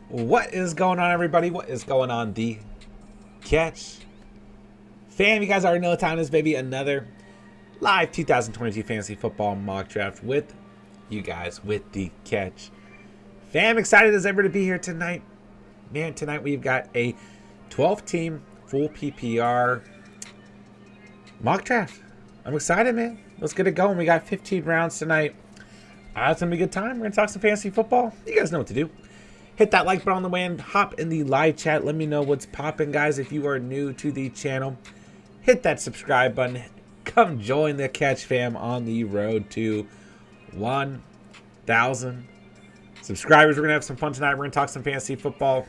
What is going on, everybody? What is going on, the catch fam? You guys already know the time is, baby. Another live 2022 fantasy football mock draft with you guys with the catch fam. Excited as ever to be here tonight, man. Tonight we've got a 12-team full PPR mock draft. I'm excited, man. Let's get it going. We got 15 rounds tonight. It's gonna be a good time. We're gonna talk some fantasy football. You guys know what to do. Hit that like button on the way and hop in the live chat. Let me know what's popping, guys. If you are new to the channel, hit that subscribe button. Come join the catch fam on the road to 1,000 subscribers. We're going to have some fun tonight. We're going to talk some fantasy football.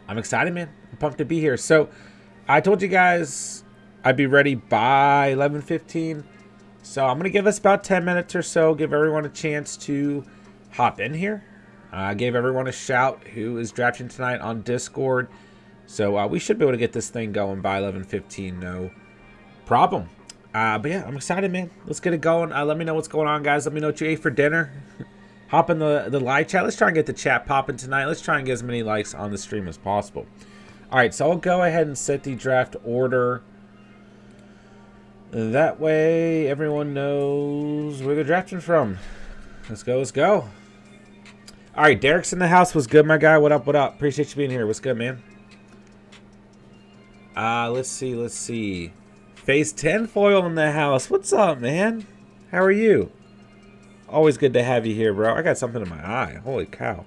I'm excited, man. I'm pumped to be here. So I told you guys I'd be ready by 11:15. So I'm going to give us about 10 minutes or so. Give everyone a chance to hop in here. I gave everyone a shout who is drafting tonight on Discord. So we should be able to get this thing going by 11:15. No problem. But yeah, I'm excited, man. Let's get it going. Let me know what's going on, guys. Let me know what you ate for dinner. Hop in the live chat. Let's try and get the chat popping tonight. Let's try and get as many likes on the stream as possible. All right, so I'll go ahead and set the draft order. That way everyone knows where they're drafting from. Let's go, let's go. All right, Derek's in the house. What's good, my guy? What up, what up? Appreciate you being here. What's good, man? Let's see. Phase 10 foil in the house. What's up, man? How are you? Always good to have you here, bro. I got something in my eye. Holy cow.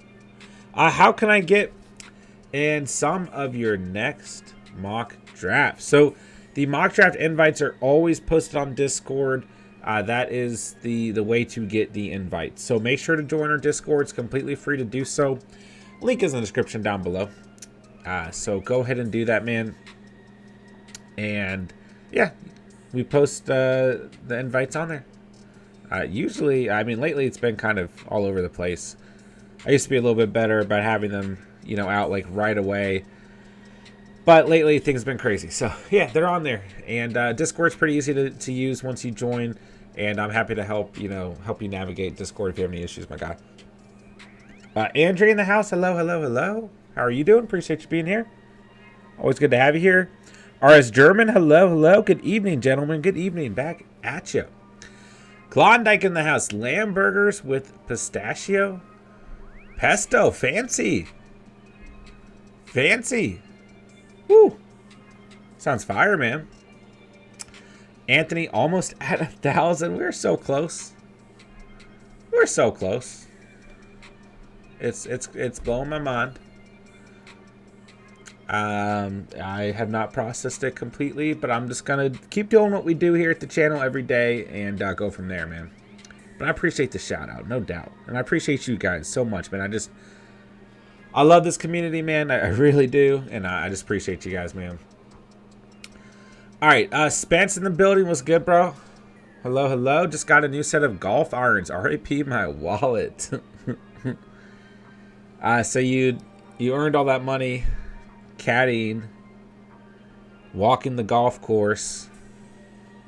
How can I get in some of your next mock draft? So the mock draft invites are always posted on Discord. That is the way to get the invite. So make sure to join our Discord. It's completely free to do so. Link is in the description down below. So go ahead and do that, man. And yeah, we post the invites on there. Usually, I mean, lately it's been kind of all over the place. I used to be a little bit better about having them, out like right away. But lately things have been crazy. So yeah, they're on there. And Discord's pretty easy to use once you join. And I'm happy to help you navigate Discord if you have any issues, my guy. Andrea in the house. Hello, hello, hello. How are you doing? Appreciate you being here. Always good to have you here. RS German. Hello, hello. Good evening, gentlemen. Good evening. Back at you. Klondike in the house. Lamb burgers with pistachio. Pesto. Fancy. Fancy. Woo. Sounds fire, man. Anthony almost at 1,000. We're so close. We're so close. It's blowing my mind. I have not processed it completely, but I'm just gonna keep doing what we do here at the channel every day and go from there, man. But I appreciate the shout out, no doubt, and I appreciate you guys so much, man. I love this community, man. I really do, and I just appreciate you guys, man. All right, Spence in the building. Was good, bro? Hello, hello. Just got a new set of golf irons. RIP my wallet. So you earned all that money caddying, walking the golf course,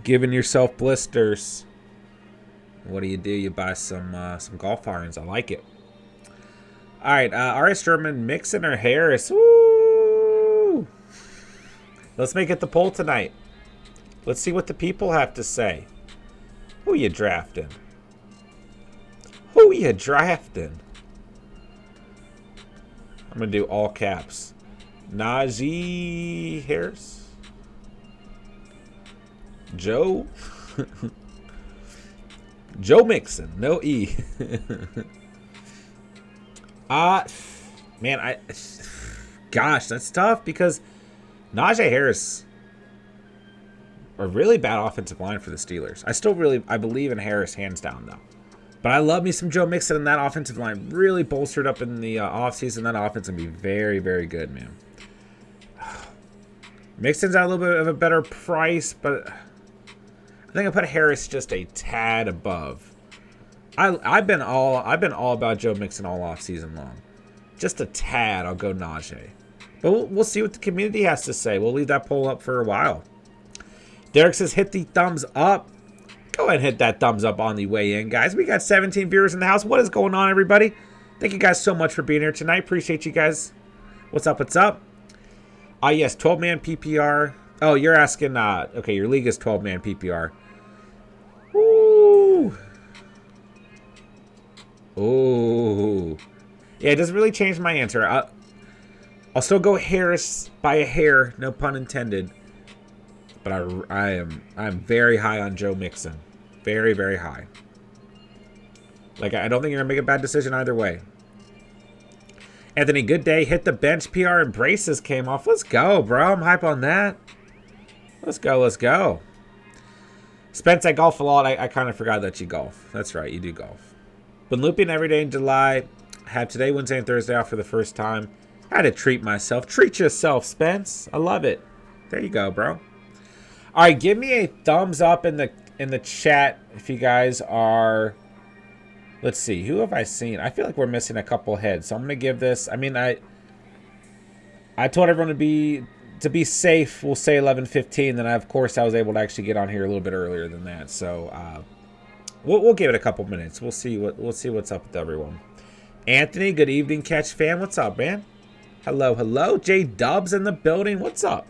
giving yourself blisters. What do? You buy some golf irons. I like it. All right, RS German, Mixon or Harris? Woo! Let's make it the poll tonight. Let's see what the people have to say. Who you drafting? Who you drafting? I'm going to do all caps. Najee Harris. Joe. Joe Mixon. No E. Man, gosh, that's tough because Najee Harris, a really bad offensive line for the Steelers. I believe in Harris hands down though. But I love me some Joe Mixon, and that offensive line really bolstered up in the offseason. That offense will be very, very good, man. Mixon's at a little bit of a better price, but I think I put Harris just a tad above. I've been all about Joe Mixon all offseason long. Just a tad, I'll go Najee. But we'll see what the community has to say. We'll leave that poll up for a while. Derek says hit the thumbs up. Go ahead and hit that thumbs up on the way in, guys. We got 17 viewers in the house. What is going on, everybody? Thank you guys so much for being here tonight. Appreciate you guys. What's up? What's up? Yes, 12-man PPR. Oh, you're asking, okay, your league is 12-man PPR. Ooh. Ooh. Yeah, it doesn't really change my answer. I'll still go Harris by a hair, no pun intended. But I'm very high on Joe Mixon. Very, very high. Like, I don't think you're going to make a bad decision either way. Anthony, good day. Hit the bench. PR and braces came off. Let's go, bro. I'm hype on that. Let's go. Let's go. Spence, I golf a lot. I kind of forgot that you golf. That's right. You do golf. Been looping every day in July. Have today, Wednesday, and Thursday off for the first time. I had to treat myself. Treat yourself, Spence. I love it. There you go, bro. All right. Give me a thumbs up in the chat if you guys are... Let's see. Who have I seen? I feel like we're missing a couple heads. So I'm going to give this. I mean, I told everyone to be safe. We'll say 11:15. Then, of course, I was able to actually get on here a little bit earlier than that. So we'll give it a couple minutes. We'll see what's up with everyone. Anthony, good evening, Catch fan. What's up, man? Hello, hello. J Dubs in the building. What's up?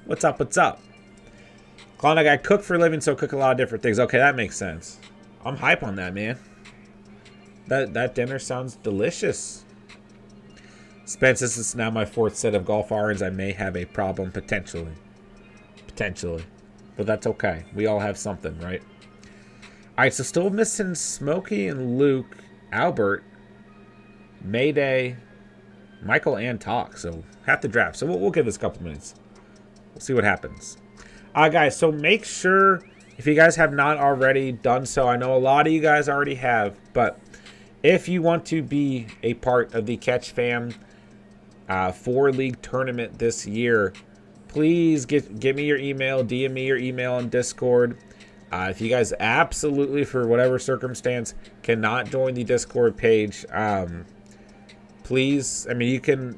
What's up? What's up? Klondike, I cook for a living, so cook a lot of different things. Okay, that makes sense. I'm hype on that, man. That dinner sounds delicious. Spence, this is now my 4th set of golf irons. I may have a problem potentially. Potentially. But that's okay. We all have something, right? Alright, so still missing Smokey and Luke, Albert, Mayday, Michael, and Talk. So half the draft. So we'll give this a couple minutes. We'll see what happens. Guys, so make sure, if you guys have not already done so, I know a lot of you guys already have, but if you want to be a part of the Catch Fam 4-league tournament this year, please give me your email, DM me your email on Discord. If you guys absolutely, for whatever circumstance, cannot join the Discord page, please, I mean, you can,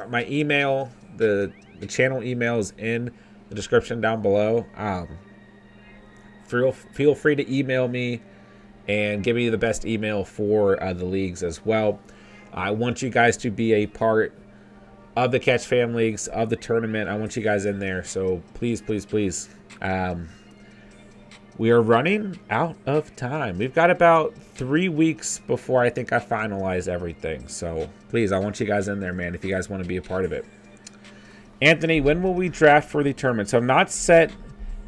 my email, the channel email is in the description down below. Feel free to email me and give me the best email for the leagues as well. I want you guys to be a part of the Catch Fam leagues, of the tournament. I want you guys in there. So please, please, please. We are running out of time. We've got about 3 weeks before I think I finalize everything. So please, I want you guys in there, man, if you guys want to be a part of it. Anthony, when will we draft for the tournament? So I've not set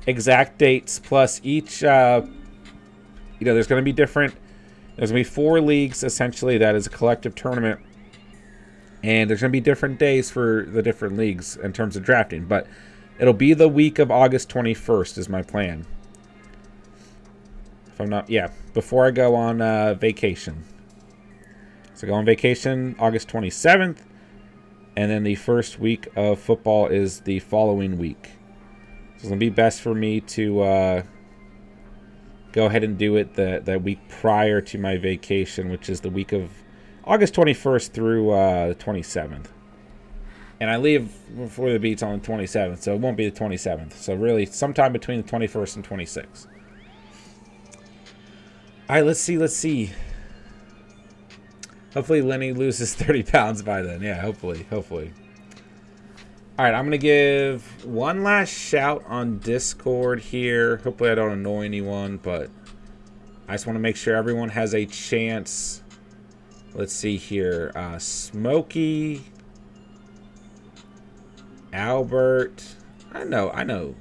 exact dates, plus each... there's going to be different. There's going to be 4 leagues, essentially, that is a collective tournament. And there's going to be different days for the different leagues in terms of drafting. But it'll be the week of August 21st is my plan. If I'm not, before I go on vacation. So I go on vacation August 27th. And then the first week of football is the following week. So it's going to be best for me to... go ahead and do it that week prior to my vacation, which is the week of August 21st through the 27th. And I leave before the beats on the 27th, so it won't be the 27th. So really, sometime between the 21st and 26th. All right, let's see. Hopefully Lenny loses 30 pounds by then. Yeah, hopefully. All right, I'm going to give one last shout on Discord here. Hopefully I don't annoy anyone, but I just want to make sure everyone has a chance. Let's see here. Smokey, Albert. I know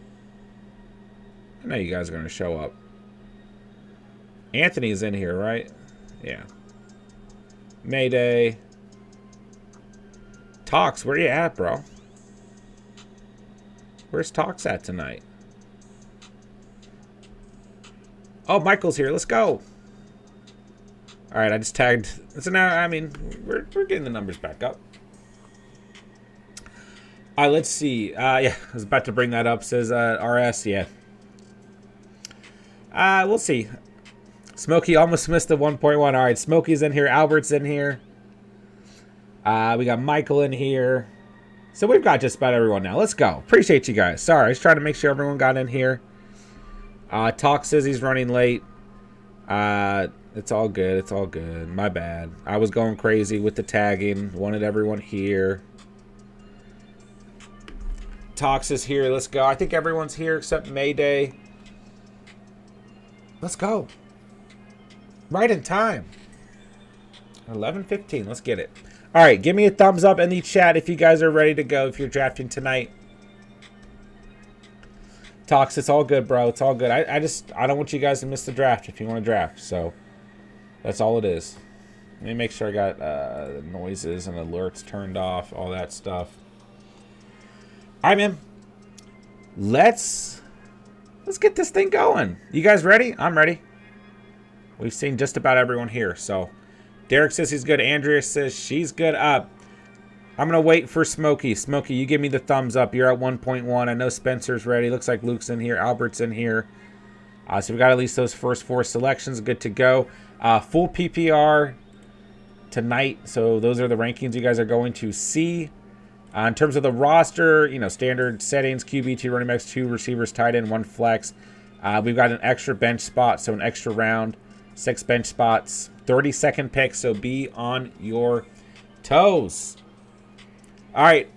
you guys are going to show up. Anthony's in here, right? Yeah. Mayday. Talks, where you at, bro? Where's Talks at tonight? Oh, Michael's here. Let's go. All right, I just tagged. So now, I mean, we're getting the numbers back up. All right, let's see. Yeah, I was about to bring that up. Says RS, yeah. We'll see. Smokey almost missed the 1.1. All right, Smokey's in here. Albert's in here. We got Michael in here. So we've got just about everyone now. Let's go. Appreciate you guys. Sorry, I was trying to make sure everyone got in here. Talk says he's running late. It's all good. It's all good. My bad. I was going crazy with the tagging. Wanted everyone here. Tox is here. Let's go. I think everyone's here except Mayday. Let's go. Right in time. 11:15. Let's get it. All right. Give me a thumbs up in the chat if you guys are ready to go. If you're drafting tonight. Tox, it's all good, bro. It's all good. I don't want you guys to miss the draft if you want to draft. So that's all it is. Let me make sure I got noises and alerts turned off, all that stuff. All right, man. Let's get this thing going. You guys ready? I'm ready. We've seen just about everyone here. So Derek says he's good. Andrea says she's good. Up. I'm going to wait for Smokey. Smokey, you give me the thumbs up. You're at 1.1. I know Spencer's ready. Looks like Luke's in here. Albert's in here. So we got at least those first 4 selections. Good to go. Full PPR tonight. So those are the rankings you guys are going to see. In terms of the roster, standard settings, QB, 2 running backs, 2 receivers, tight end, 1 flex. We've got an extra bench spot, so an extra round, 6 bench spots, 30-second pick, so be on your toes. All right,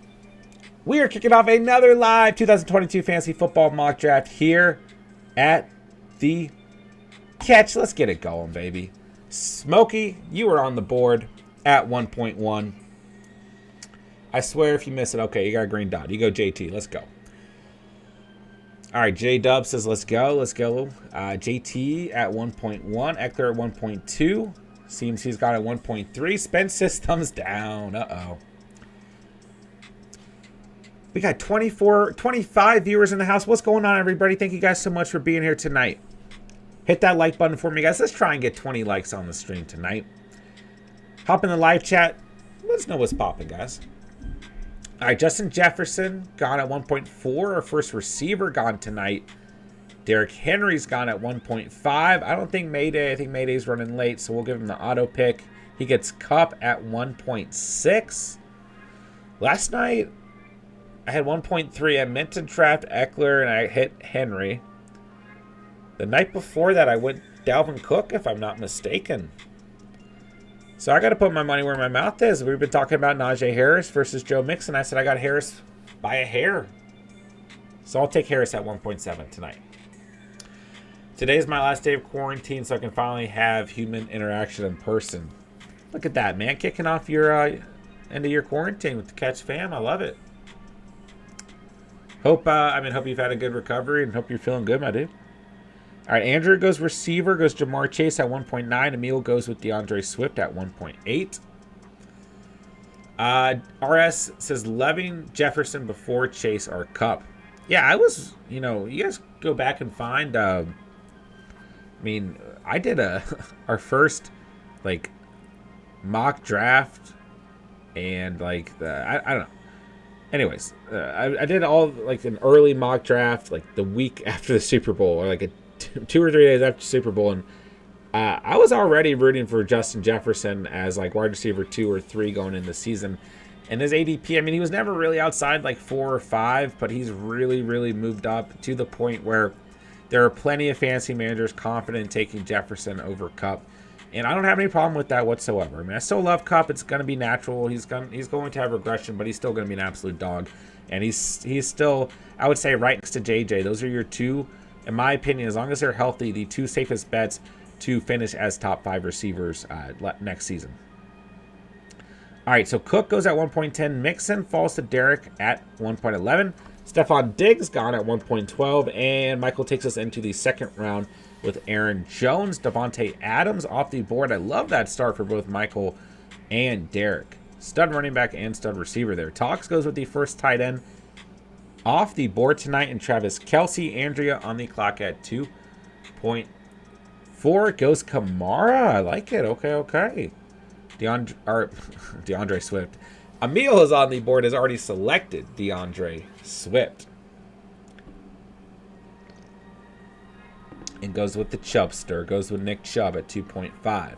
we are kicking off another live 2022 Fantasy Football Mock Draft here at the Catch. Let's get it going, baby. Smokey, you are on the board at 1.1. I swear if you miss it, okay, you got a green dot. You go JT. Let's go. All right, J-Dub says let's go. Let's go. JT at 1.1. Eckler at 1.2. Seems he's got a 1.3. Spence says thumbs down. Uh-oh. We got 25 viewers in the house. What's going on, everybody? Thank you guys so much for being here tonight. Hit that like button for me, guys. Let's try and get 20 likes on the stream tonight. Hop in the live chat. Let us know what's popping, guys. All right, Justin Jefferson gone at 1.4. Our first receiver gone tonight. Derrick Henry's gone at 1.5. I don't think Mayday. I think Mayday's running late, so we'll give him the auto pick. He gets Kupp at 1.6. Last night, I had 1.3. I meant to draft Eckler, and I hit Henry. The night before that, I went Dalvin Cook, if I'm not mistaken. So I got to put my money where my mouth is. We've been talking about Najee Harris versus Joe Mixon. I said I got Harris by a hair. So I'll take Harris at 1.7 tonight. Today's my last day of quarantine, so I can finally have human interaction in person. Look at that, man. Kicking off your end of your quarantine with the Catch fam. I love it. Hope you've had a good recovery and hope you're feeling good, my dude. All right, Andrew goes receiver, goes Jamar Chase at 1.9. Emil goes with DeAndre Swift at 1.8. RS says Leving, Jefferson before Chase or Kupp. Yeah, I was, you guys go back and find, I did our first, mock draft and, I don't know. Anyways, I did all, an early mock draft, the week after the Super Bowl, or, 2 or 3 days after Super Bowl, and I was already rooting for Justin Jefferson as wide receiver 2 or 3 going into the season. And his ADP, he was never really outside 4 or 5, but he's really, really moved up to the point where there are plenty of fantasy managers confident in taking Jefferson over Kupp. And I don't have any problem with that whatsoever. I still love Kupp. It's going to be natural. He's going to have regression, but he's still going to be an absolute dog. And he's still, I would say, right next to JJ. Those are your 2, in my opinion, as long as they're healthy, the 2 safest bets to finish as top 5 receivers next season. All right, so Cook goes at 1.10. Mixon falls to Derek at 1.11. Stephon Diggs gone at 1.12. And Michael takes us into the second round with Aaron Jones. Devontae Adams off the board. I love that start for both Michael and Derek. Stud running back and stud receiver there. Tox goes with the first tight end off the board tonight, and Travis Kelce. Andrea on the clock at 2.4. Goes Kamara. I like it. Okay. DeAndre Swift. Emil is on the board, has already selected DeAndre Swift. And goes with the Chubster. Goes with Nick Chubb at 2.5.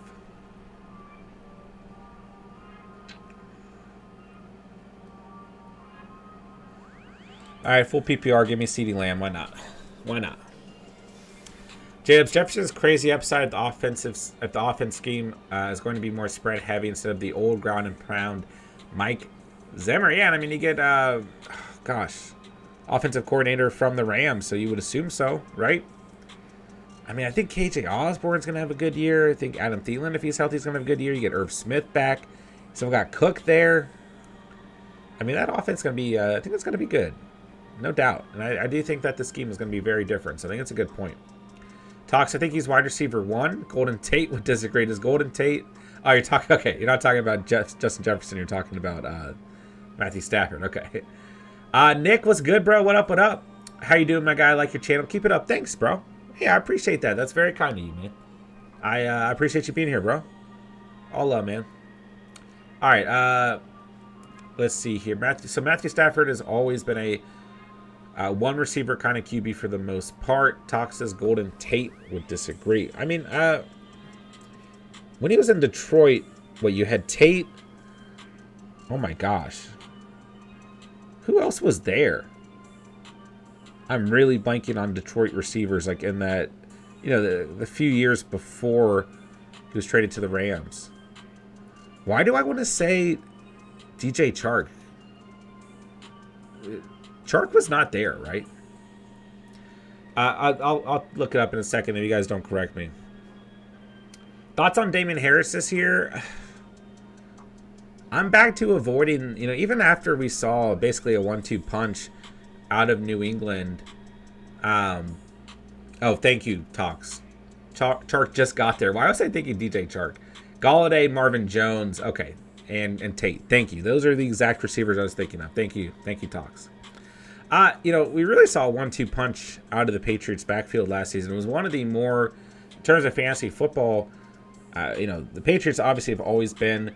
All right, full PPR. Give me CeeDee Lamb. Why not? Jacobs Jefferson's crazy upside at the offense scheme is going to be more spread heavy instead of the old ground and pound Mike Zimmer. Yeah, and I mean you get offensive coordinator from the Rams, so you would assume so, right? I mean, I think KJ Osborne's going to have a good year. I think Adam Thielen, if he's healthy, is going to have a good year. You get Irv Smith back. So we got Cook there. I mean, that offense is going to be, I think it's going to be good. No doubt. And I do think that the scheme is going to be very different. So I think it's a good point. Talks, I think he's wide receiver 1. Golden Tate would disagree. Does Golden Tate... Oh, you're talking... Okay, you're not talking about Justin Jefferson. You're talking about Matthew Stafford. Okay. Nick, what's good, bro? What up, what up? How you doing, my guy? I like your channel. Keep it up. Thanks, bro. Yeah, I appreciate that. That's very kind of you, man. I appreciate you being here, bro. All love, man. All right, let's see here. Matthew Stafford has always been a one receiver kind of QB for the most part. Talk says Golden Tate would disagree. I mean, when he was in Detroit, you had Tate. Oh my gosh. Who else was there? I'm really blanking on Detroit receivers, like in that, the few years before he was traded to the Rams. Why do I want to say DJ Chark? Chark was not there, right? I'll look it up in a second if you guys don't correct me. Thoughts on Damien Harris this year? I'm back to avoiding, even after we saw basically a 1-2 punch out of New England. Oh, thank you, Talks. Chark just got there. Why was I thinking DJ Chark? Galladay, Marvin Jones, okay, and Tate. Thank you. Those are the exact receivers I was thinking of. Thank you, Talks. We really saw a 1-2 punch out of the Patriots backfield last season. It was one of the more, in terms of fantasy football, the Patriots obviously have always been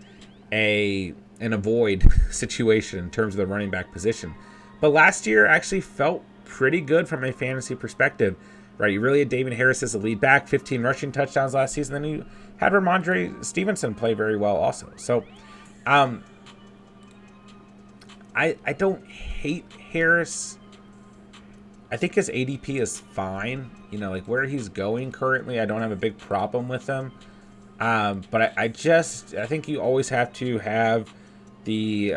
an avoid situation in terms of the running back position. But last year actually felt pretty good from a fantasy perspective, right? You really had David Harris as a lead back, 15 rushing touchdowns last season. Then you had Ramondre Stevenson play very well also. So I don't hate Harris. I think his ADP is fine. Where he's going currently, I don't have a big problem with him. But I think you always have to have you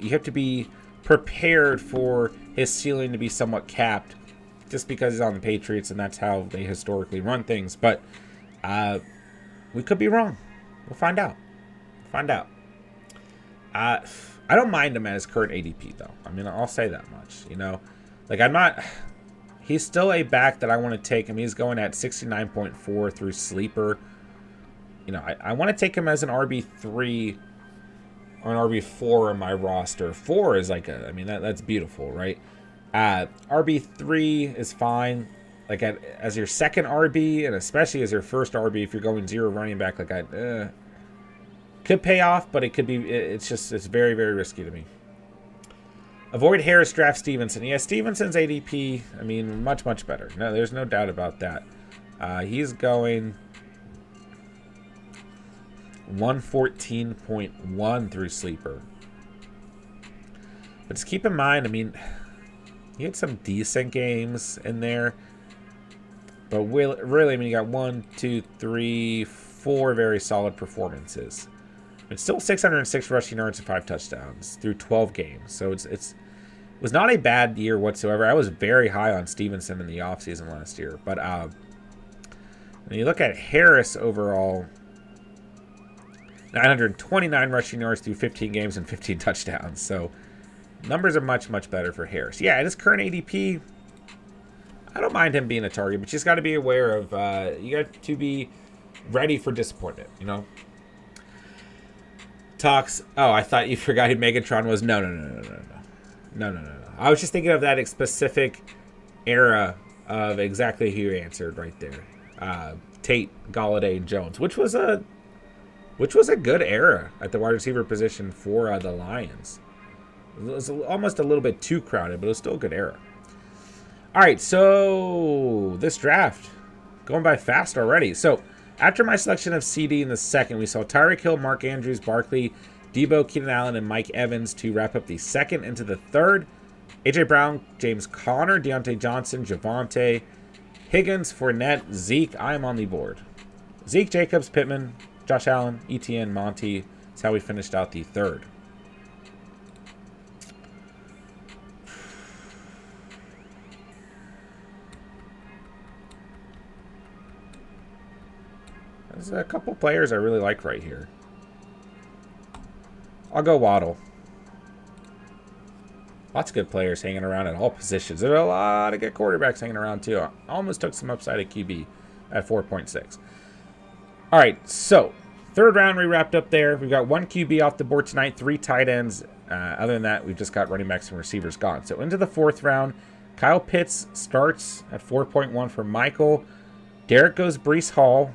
have to be prepared for his ceiling to be somewhat capped just because he's on the Patriots and that's how they historically run things. But we could be wrong. We'll find out. I don't mind him at his current ADP, though. I mean, I'll say that much, I'm not... He's still a back that I want to take him. He's going at 69.4 through Sleeper. I want to take him as an RB3 or an RB4 in my roster. 4 is that's beautiful, right? RB3 is fine. As your second RB, and especially as your first RB, if you're going 0 running back, could pay off, but it could be. It's very, very risky to me. Avoid Harris, draft Stevenson. Yeah, Stevenson's ADP, much, much better. No, there's no doubt about that. He's going 114.1 through Sleeper. But just keep in mind, he had some decent games in there. But really, you got 1, 2, 3, 4 very solid performances. It's still 606 rushing yards and 5 touchdowns through 12 games. So it was not a bad year whatsoever. I was very high on Stevenson in the offseason last year. But when you look at Harris overall, 929 rushing yards through 15 games and 15 touchdowns. So numbers are much, much better for Harris. Yeah, at his current ADP, I don't mind him being a target, but you just got to be aware of, you got to be ready for disappointment, Talks. Oh, I thought you forgot who Megatron was. No. I was just thinking of that specific era of exactly who you answered right there. Tate, Galladay, and Jones, which was a good era at the wide receiver position for the Lions. It was almost a little bit too crowded, but it was still a good era. All right, so this draft going by fast already. So after my selection of CD in the second, we saw Tyreek Hill, Mark Andrews, Barkley, Debo, Keenan Allen, and Mike Evans to wrap up the second. Into the third, A.J. Brown, James Conner, Deontay Johnson, Javonte, Higgins, Fournette, Zeke. I'm on the board. Zeke, Jacobs, Pittman, Josh Allen, ETN, Monty. That's how we finished out the third. There's a couple players I really like right here. I'll go Waddle. Lots of good players hanging around at all positions. There are a lot of good quarterbacks hanging around too. I almost took some upside at QB at 4.6. All right, so third round we wrapped up there. We've got 1 QB off the board tonight, 3 tight ends. Other than that, we've just got running backs and receivers gone. So into the fourth round, Kyle Pitts starts at 4.1 for Michael. Derek goes Breece Hall.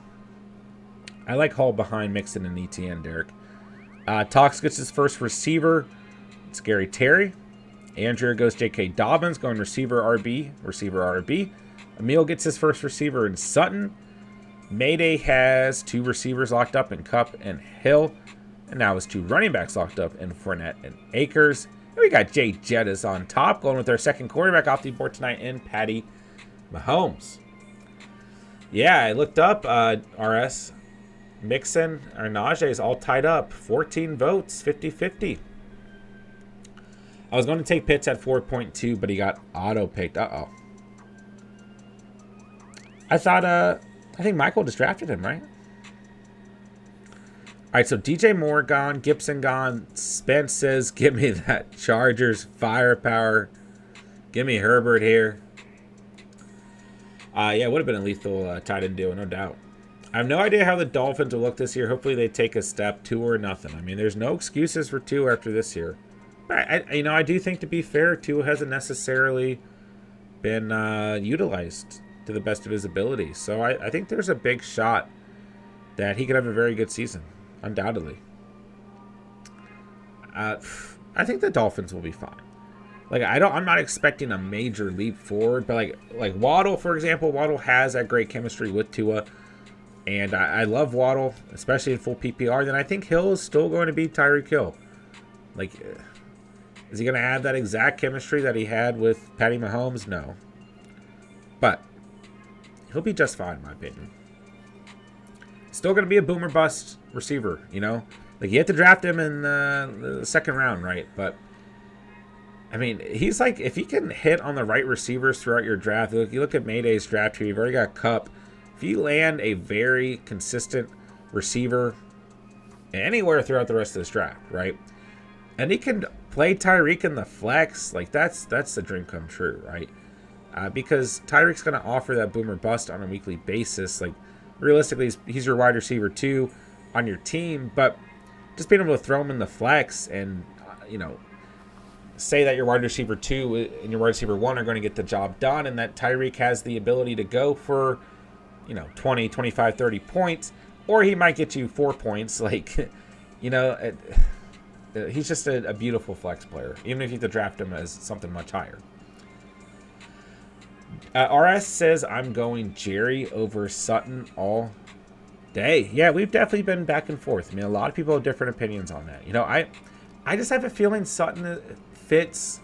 I like Hall behind Mixon and ETN, Derek. Talks gets his first receiver. It's Gary Terry. Andrew goes J.K. Dobbins, going receiver RB. Emil gets his first receiver in Sutton. Mayday has 2 receivers locked up in Cup and Hill. And now has 2 running backs locked up in Fournette and Akers. And we got Jay Jettis on top, going with our second quarterback off the board tonight in Patty Mahomes. Yeah, I looked up RS. Mixon or Najee is all tied up. 14 votes, 50-50. I was going to take Pitts at 4.2, but he got auto-picked. Uh-oh. I think Michael just drafted him, right? All right, so DJ Moore gone, Gibson gone. Spence says, give me that Chargers firepower. Give me Herbert here. Yeah, it would have been a lethal tight end deal, no doubt. I have no idea how the Dolphins will look this year. Hopefully they take a step, 2 or nothing. I mean, there's no excuses for 2 after this year. But I do think, to be fair, 2 hasn't necessarily been utilized to the best of his ability. So I think there's a big shot that he could have a very good season, undoubtedly. I think the Dolphins will be fine. I'm not expecting a major leap forward, but like Waddle, for example, Waddle has that great chemistry with Tua. And I love Waddle, especially in full PPR. Then I think Hill is still going to be Tyreek Hill. Is he going to have that exact chemistry that he had with Patty Mahomes? No. But he'll be just fine, in my opinion. Still going to be a boomer bust receiver, you have to draft him in the second round, right? But, I mean, he's if he can hit on the right receivers throughout your draft. You look at Mayday's draft here, you've already got Kupp. If you land a very consistent receiver anywhere throughout the rest of this draft, right? And he can play Tyreek in the flex, that's the dream come true, right? Because Tyreek's going to offer that boomer bust on a weekly basis. Realistically, he's your wide receiver 2 on your team, but just being able to throw him in the flex and, say that your wide receiver 2 and your wide receiver 1 are going to get the job done, and that Tyreek has the ability to go for 20, 25, 30 points, or he might get you 4 points. He's just a beautiful flex player, even if you have to draft him as something much higher. RS says, I'm going Jerry over Sutton all day. Yeah, we've definitely been back and forth. I mean, a lot of people have different opinions on that. I just have a feeling Sutton fits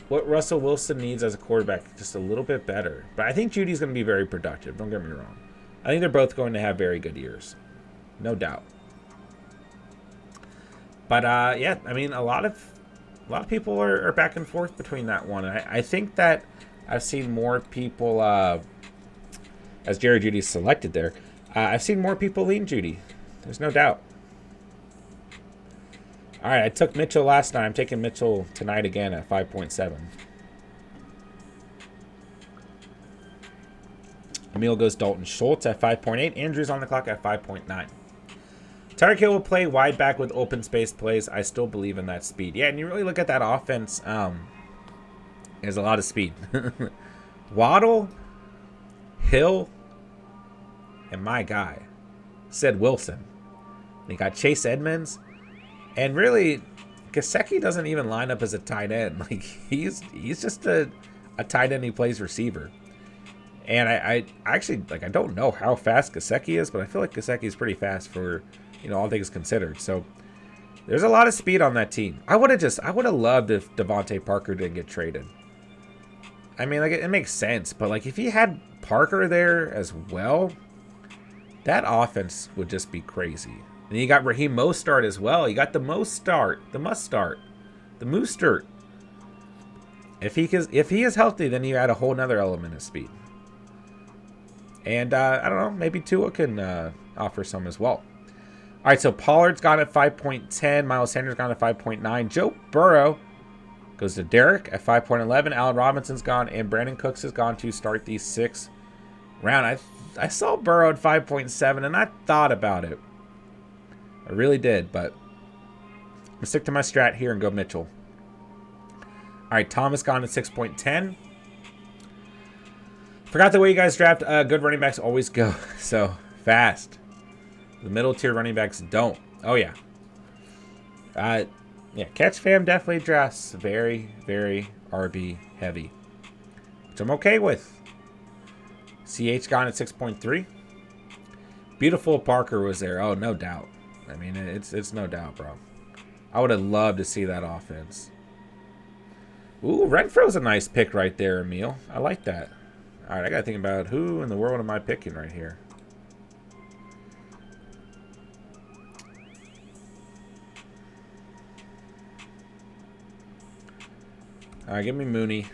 what Russell Wilson needs as a quarterback just a little bit better. But I think Judy's going to be very productive. Don't get me wrong. I think they're both going to have very good years. No doubt. But, yeah, I mean, a lot of people are back and forth between that one. I think that I've seen more people, as Jerry Judy's selected there, I've seen more people lean Judy. There's no doubt. All right, I took Mitchell last night. I'm taking Mitchell tonight again at 5.7. Emil goes Dalton Schultz at 5.8. Andrew's on the clock at 5.9. Tyreek Hill will play wide back with open space plays. I still believe in that speed. Yeah, and you really look at that offense, there's a lot of speed. Waddle, Hill, and my guy, Sid Wilson. They got Chase Edmonds. And really, Gesicki doesn't even line up as a tight end. He's just a tight end. He plays receiver. And I actually, I don't know how fast Gesicki is, but I feel like Gesicki is pretty fast for, all things considered. So there's a lot of speed on that team. I would have loved if Devontae Parker didn't get traded. I mean, it makes sense, but if he had Parker there as well, that offense would just be crazy. And you got Raheem Mostert as well. You got the Mostert, the Mustard, the Moostert. If he is healthy, then you add a whole nother element of speed. And I don't know, maybe Tua can offer some as well. All right, so Pollard's gone at 5.10. Miles Sanders gone at 5.9. Joe Burrow goes to Derek at 5.11. Allen Robinson's gone, and Brandon Cooks has gone to start the 6th round. I saw Burrow at 5.7, and I thought about it. I really did, but I'm going to stick to my strat here and go Mitchell. All right, Thomas gone at 6.10. Forgot the way you guys draft. Good running backs always go so fast. The middle tier running backs don't. Oh, yeah. Yeah, Catch Fam definitely drafts very, very RB heavy, which I'm okay with. CH gone at 6.3. Beautiful Parker was there. Oh, no doubt. I mean, it's no doubt, bro. I would have loved to see that offense. Ooh, Renfro's a nice pick right there, Emil. I like that. All right, I got to think about who in the world am I picking right here. All right, give me Mooney.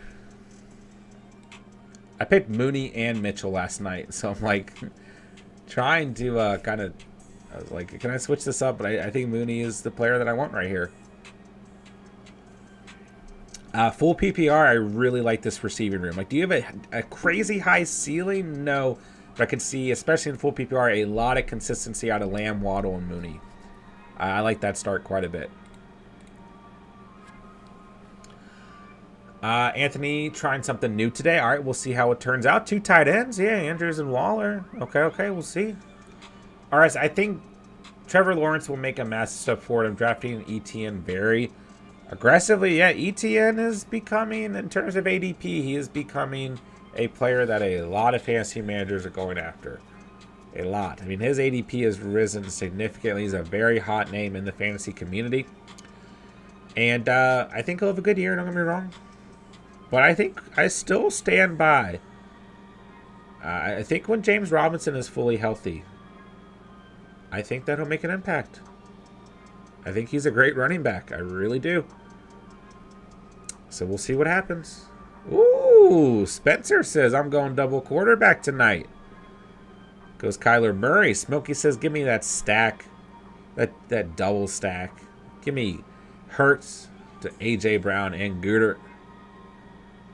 I picked Mooney and Mitchell last night, so I'm like trying to kind of, I was like, can I switch this up? But I think Mooney is the player that I want right here. Full PPR, I really like this receiving room. Like, do you have a crazy high ceiling? No, but I could see, especially in full PPR, a lot of consistency out of Lamb, Waddle, and Mooney. I like that start quite a bit. Anthony trying something new today. All right, we'll see how it turns out. 2 tight ends. Yeah, Andrews and Waller. Okay, we'll see. All right, so I think Trevor Lawrence will make a massive step forward. I'm drafting ETN very aggressively. Yeah, ETN is becoming, in terms of ADP, he is becoming a player that a lot of fantasy managers are going after. A lot. I mean, his ADP has risen significantly. He's a very hot name in the fantasy community. And I think he'll have a good year, don't get me wrong. But I think I still stand by. I think when James Robinson is fully healthy, I think that he'll make an impact. I think he's a great running back. I really do. So we'll see what happens. Ooh, Spencer says, I'm going double quarterback tonight. Goes Kyler Murray. Smokey says, give me that stack. That double stack. Give me Hurts to A.J. Brown and Goodert.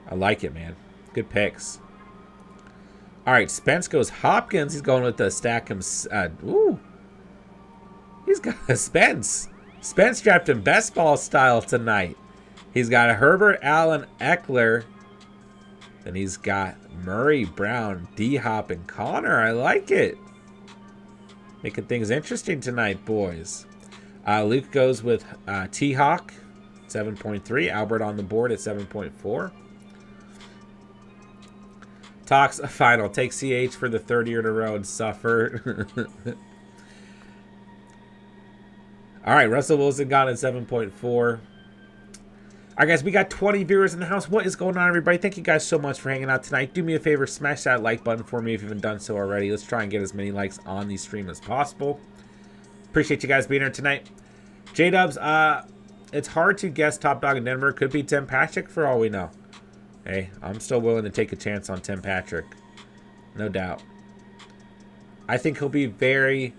I like it, man. Good picks. All right, Spence goes Hopkins. He's going with the stack him. Ooh. He's got a Spence. Spence dropped him best ball style tonight. He's got a Herbert, Allen, Eckler. Then he's got Murray, Brown, D-Hop, and Connor. I like it. Making things interesting tonight, boys. Luke goes with T-Hawk, 7.3. Albert on the board at 7.4. Talks final. Take CH for the 3rd year in a row and suffer. All right, Russell Wilson got at 7.4. All right, guys, we got 20 viewers in the house. What is going on, everybody? Thank you guys so much for hanging out tonight. Do me a favor, smash that like button for me if you haven't done so already. Let's try and get as many likes on the stream as possible. Appreciate you guys being here tonight. J-Dubs, it's hard to guess top dog in Denver. Could be Tim Patrick for all we know. Hey, I'm still willing to take a chance on Tim Patrick. No doubt. I think he'll be very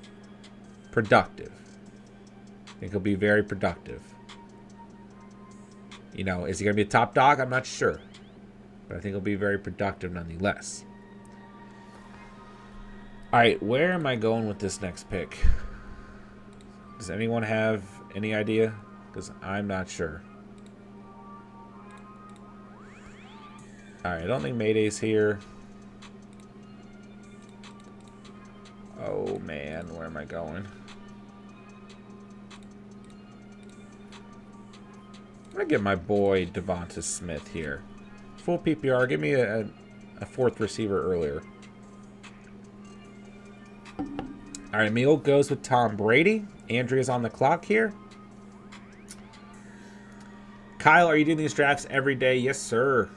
productive. You know, is he going to be a top dog? I'm not sure. But I think he'll be very productive nonetheless. All right, where am I going with this next pick? Does anyone have any idea? Because I'm not sure. All right, I don't think Mayday's here. Oh, man, where am I going? I'm going to get my boy Devonta Smith here. Full PPR. Give me a 4th receiver earlier. All right, Emil goes with Tom Brady. Andrea's on the clock here. Kyle, are you doing these drafts every day? Yes, sir.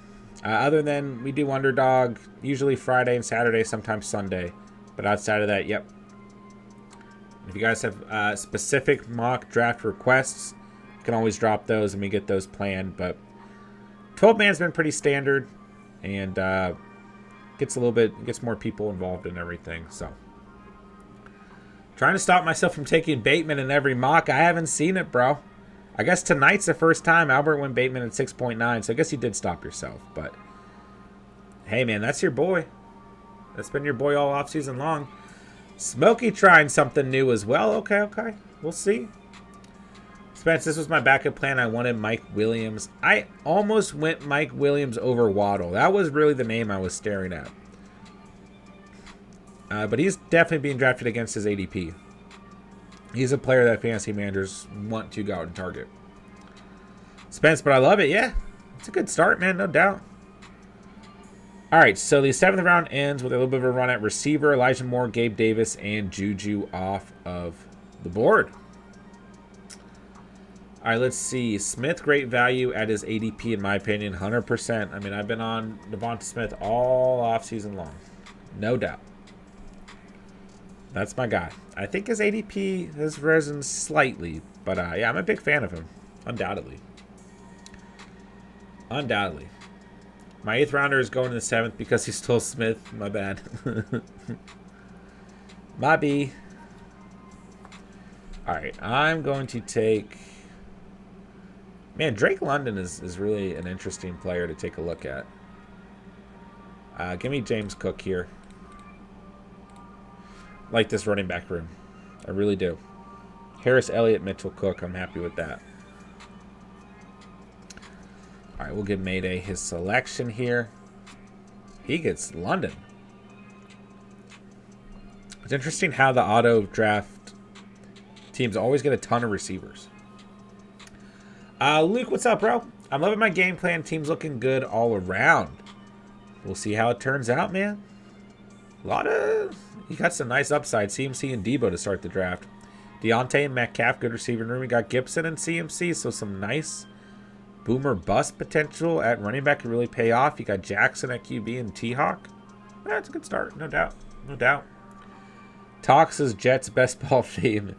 Other than we do Underdog, usually Friday and Saturday, sometimes Sunday. But outside of that, yep. If you guys have specific mock draft requests, you can always drop those and we get those planned. But 12-man's been pretty standard and gets more people involved in everything. So trying to stop myself from taking Bateman in every mock. I haven't seen it, bro. I guess tonight's the first time Albert went Bateman at 6.9, so I guess you did stop yourself. But hey, man, that's your boy. That's been your boy all offseason long. Smokey trying something new as well. Okay. We'll see. Spence, this was my backup plan. I wanted Mike Williams. I almost went Mike Williams over Waddle. That was really the name I was staring at. But he's definitely being drafted against his ADP. He's a player that fantasy managers want to go out and target. Spence, but I love it. Yeah, it's a good start, man. No doubt. All right, so the 7th round ends with a little bit of a run at receiver. Elijah Moore, Gabe Davis, and Juju off of the board. All right, let's see. Smith, great value at his ADP, in my opinion, 100%. I mean, I've been on Devonta Smith all offseason long. No doubt. That's my guy. I think his ADP has risen slightly, but yeah, I'm a big fan of him. Undoubtedly. My 8th rounder is going to the 7th because he stole Smith. My bad. My B. All right, I'm going to take... Man, Drake London is really an interesting player to take a look at. Give me James Cook here. I like this running back room. I really do. Harris, Elliott, Mitchell, Cook. I'm happy with that. All right, we'll give Mayday his selection here. He gets London. It's interesting how the auto draft teams always get a ton of receivers. Luke, what's up, bro? I'm loving my game plan. Team's looking good all around. We'll see how it turns out, man. You got some nice upside. CMC and Debo to start the draft. Deontay and Metcalf, good receiving room. We got Gibson and CMC, so some nice boomer bust potential at running back could really pay off. You got Jackson at QB and T-Hawk. That's a good start, no doubt. Talks is Jets' best ball team.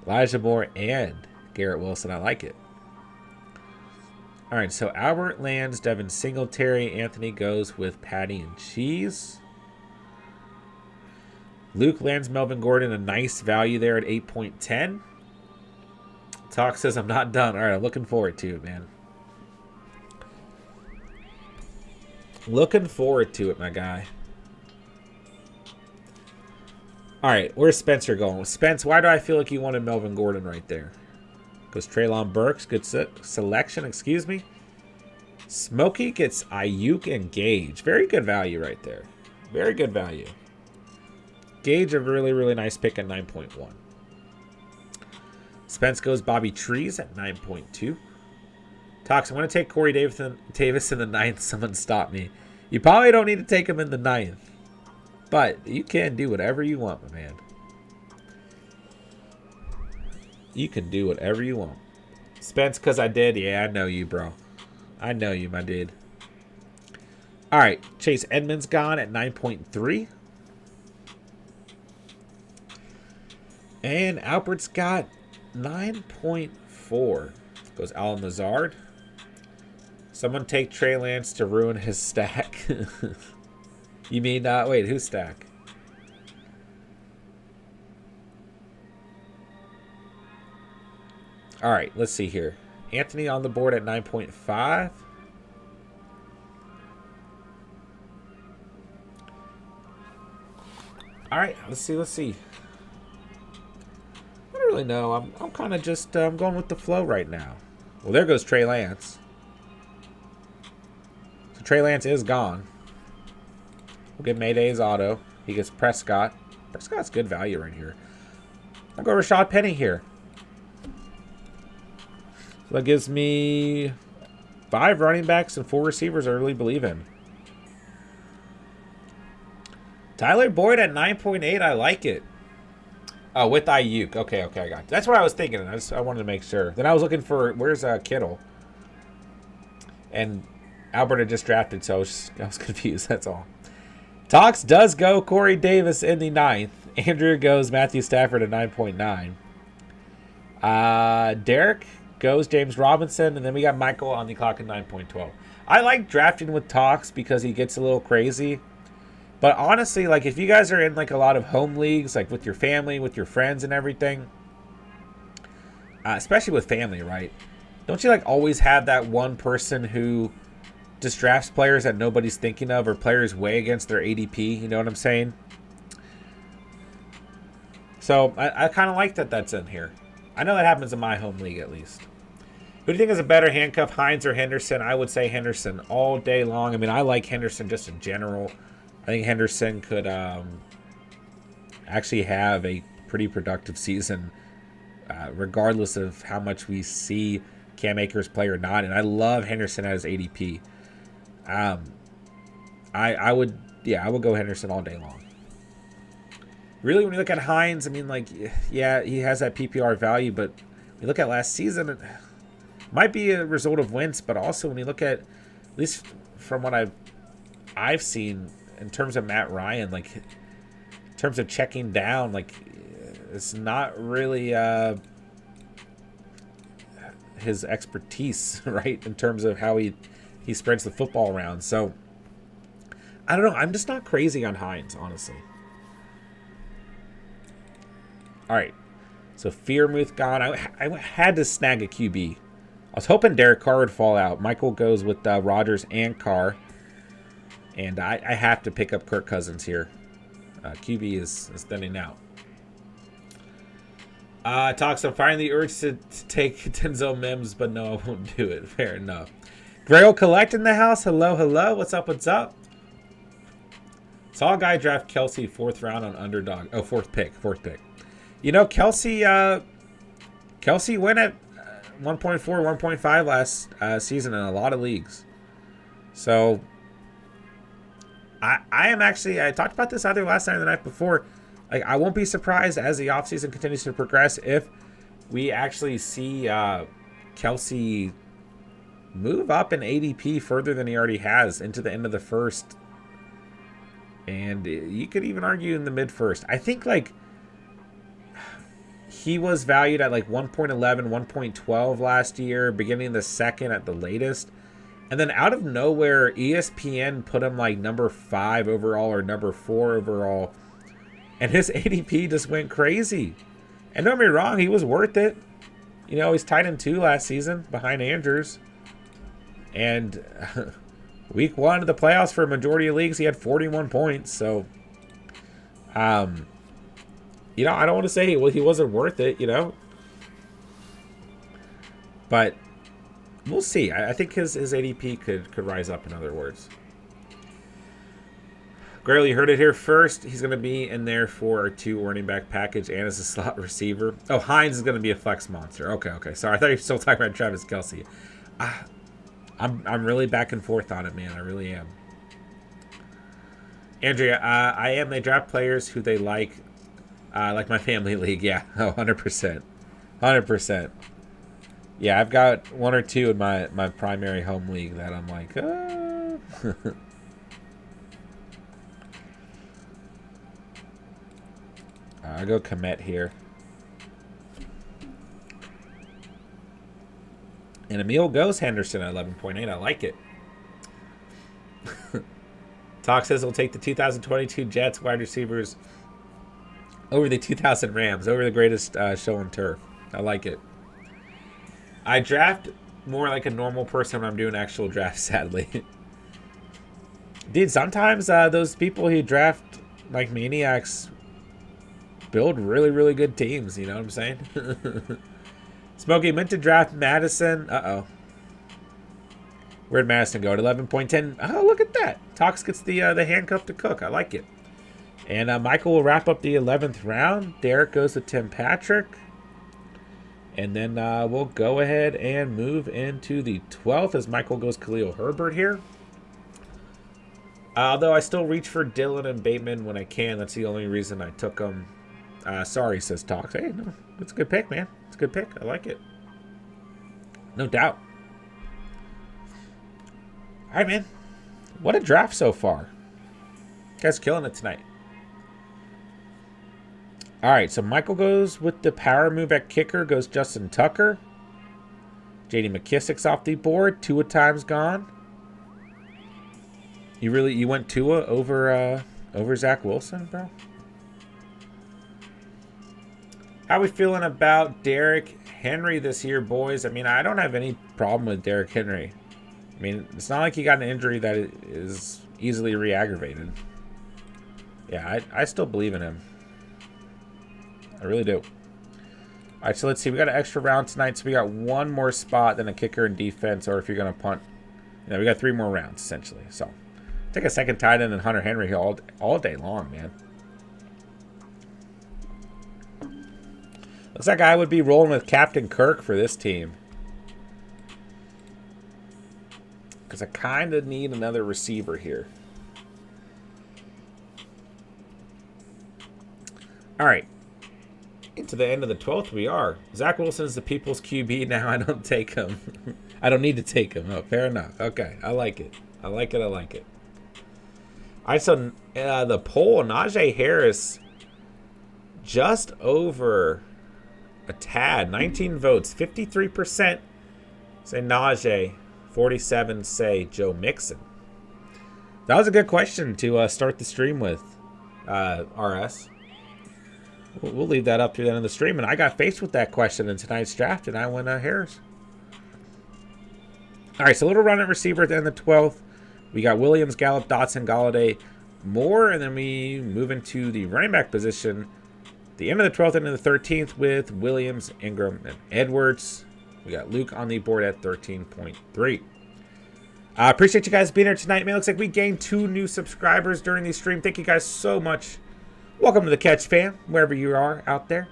Elijah Moore and Garrett Wilson. I like it. All right, so Albert lands Devin Singletary. Anthony goes with Patty and Cheese. Luke lands Melvin Gordon, a nice value there at 8.10. Talk says I'm not done. All right, I'm looking forward to it, man. Looking forward to it, my guy. All right, where's Spencer going? Spence, why do I feel like you wanted Melvin Gordon right there? Goes Treylon Burks. Good selection, excuse me. Smokey gets Ayuk and Gage. Very good value right there. Very good value. Gage, a really, really nice pick at 9.1. Spence goes Bobby Trees at 9.2. Talks, I'm going to take Corey Davis in the 9th. Someone stop me. You probably don't need to take him in the 9th. But you can do whatever you want, my man. You can do whatever you want. Spence, because I did. Yeah, I know you, bro. I know you, my dude. All right. Chase Edmonds gone at 9.3. And Albert's got 9.4. Goes Alan Lazard. Someone take Trey Lance to ruin his stack. You mean, wait, whose stack? All right, let's see here. Anthony on the board at 9.5. All right, let's see. I don't really know. I'm kind of just going with the flow right now. Well, there goes Trey Lance. So Trey Lance is gone. We'll get Mayday's auto. He gets Prescott. Prescott's good value right here. I'll go Rashad Penny here. So that gives me 5 running backs and 4 receivers I really believe in. Tyler Boyd at 9.8. I like it. Oh, with Ayuk. Okay, I got it. That's what I was thinking. I wanted to make sure. Then I was looking for, where's Kittle? And Alberta just drafted, so I was confused. That's all. Talks does go Corey Davis in the 9th. Andrew goes Matthew Stafford at 9.9. Derek goes James Robinson, and then we got Michael on the clock at 9.12. I like drafting with Talks because he gets a little crazy. But honestly, like if you guys are in like a lot of home leagues, like with your family, with your friends and everything, especially with family, right? Don't you like always have that one person who just drafts players that nobody's thinking of, or players way against their ADP? You know what I'm saying? So I kind of like that that's in here. I know that happens in my home league at least. Who do you think is a better handcuff, Hines or Henderson? I would say Henderson all day long. I mean, I like Henderson just in general. I think Henderson could actually have a pretty productive season, regardless of how much we see Cam Akers play or not. And I love Henderson at his ADP. I would go Henderson all day long. Really, when you look at Hines, I mean, like, yeah, he has that PPR value, but when you look at last season, it might be a result of Wentz, but also when you look at least from what I've seen in terms of Matt Ryan, like, in terms of checking down, like, it's not really his expertise, right, in terms of how he spreads the football around. So, I don't know. I'm just not crazy on Hines, honestly. All right. So, Fearmouth gone. I had to snag a QB. I was hoping Derek Carr would fall out. Michael goes with Rodgers and Carr. And I have to pick up Kirk Cousins here. QB is thinning out. Talks of finding the urge to take Denzel Mims, but no, I won't do it. Fair enough. Grail Collect in the house. Hello, hello. What's up, what's up? Saw a guy draft Kelsey 4th round on Underdog. Oh, fourth pick. You know, Kelsey went at 1.4, 1.5 last season in a lot of leagues. So, I am actually, I talked about this either last night or the night before. Like, I won't be surprised as the offseason continues to progress if we actually see Kelsey move up in ADP further than he already has into the end of the first. And you could even argue in the mid-first. I think, like, he was valued at, like, 1.11, 1.12 last year, beginning of the second at the latest. And then out of nowhere, ESPN put him, like, number 5 overall or number 4 overall. And his ADP just went crazy. And don't get me wrong, he was worth it. You know, he's tight end 2 last season behind Andrews. And week 1 of the playoffs for a majority of leagues, he had 41 points. So, you know, I don't want to say he wasn't worth it, you know. But we'll see. I think his ADP could rise up, in other words. Grail, you heard it here first. He's going to be in there for a 2 running back package and as a slot receiver. Oh, Hines is going to be a flex monster. Okay. Sorry, I thought you were still talking about Travis Kelce. I'm really back and forth on it, man. I really am. Andrea, I am. They draft players who they like my family league. Yeah, 100%. 100%. Yeah, I've got 1 or 2 in my primary home league that I'm like, I'll go Komet here. And Emil goes Henderson at 11.8. I like it. Talk says he'll take the 2022 Jets wide receivers over the 2000 Rams, over the greatest show on turf. I like it. I draft more like a normal person when I'm doing actual drafts, sadly. Dude, sometimes those people who draft like maniacs build really, really good teams. You know what I'm saying? Smokey meant to draft Madison. Uh-oh. Where'd Madison go? At 11.10. Oh, look at that. Talks gets the handcuff to Cook. I like it. And Michael will wrap up the 11th round. Derek goes to Tim Patrick. And then we'll go ahead and move into the 12th as Michael goes Khalil Herbert here. Although I still reach for Dillon and Bateman when I can. That's the only reason I took them. Sorry, says Talks. Hey, no, it's a good pick, man. It's a good pick. I like it. No doubt. All right, man. What a draft so far. You guys killing it tonight. All right, so Michael goes with the power move at kicker. Goes Justin Tucker. J.D. McKissick's off the board. Tua time's gone. You went Tua over Zach Wilson, bro? How we feeling about Derrick Henry this year, boys? I mean, I don't have any problem with Derrick Henry. I mean, it's not like he got an injury that is easily re-aggravated. Yeah, I still believe in him. I really do. All right, so let's see. We got an extra round tonight, so we got one more spot than a kicker and defense, or if you're going to punt. You know, we got 3 more rounds, essentially. So, take a second tight end and Hunter Henry all day long, man. Looks like I would be rolling with Captain Kirk for this team. Because I kind of need another receiver here. All right. Into the end of the 12th we are. Zach Wilson is the people's QB now. I don't take him. I don't need to take him. Oh, fair enough. Okay. I like it. I like it. All right, so the poll, Najee Harris just over a tad. 19 votes. 53% say Najee. 47 say Joe Mixon. That was a good question to start the stream with, RS. We'll leave that up through the end of the stream. And I got faced with that question in tonight's draft, and I went Harris. All right, so a little run at receiver at the end of the 12th. We got Williams, Gallup, Dotson, Galladay, Moore, and then we move into the running back position. The end of the 12th and the 13th with Williams, Ingram, and Edwards. We got Luke on the board at 13.3. I appreciate you guys being here tonight, man. Looks like we gained 2 new subscribers during the stream. Thank you guys so much. Welcome to the Catch fam, wherever you are out there.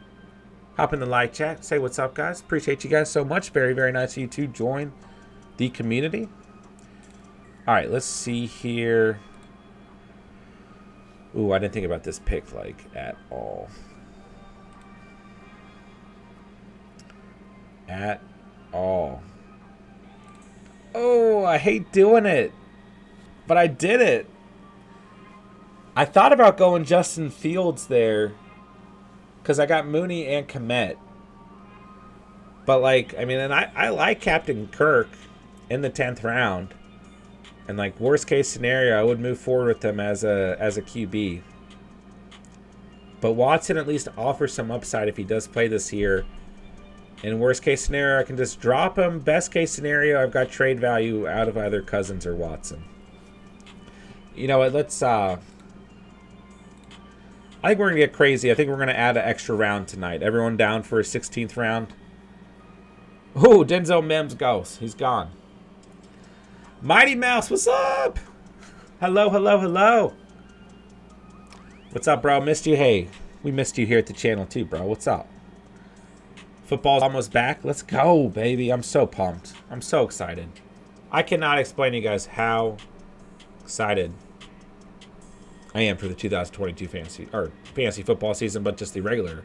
Hop in the live chat. Say what's up, guys. Appreciate you guys so much. Very, very nice of you to join the community. All right, let's see here. Ooh, I didn't think about this pick, like, at all. At all. Oh, I hate doing it. But I did it. I thought about going Justin Fields there because I got Mooney and Kmet. But, like, I mean, and I like Captain Kirk in the 10th round. And, like, worst case scenario, I would move forward with him as a QB. But Watson at least offers some upside if he does play this year. In worst case scenario, I can just drop him. Best case scenario, I've got trade value out of either Cousins or Watson. You know what, let's... I think we're going to get crazy. I think we're going to add an extra round tonight. Everyone down for a 16th round? Oh, Denzel Mims goes. He's gone. Mighty Mouse, what's up? Hello, hello, hello. What's up, bro? Missed you. Hey, we missed you here at the channel too, bro. What's up? Football's almost back. Let's go, baby. I'm so pumped. I'm so excited. I cannot explain to you guys how excited I am for the 2022 fantasy football season, but just the regular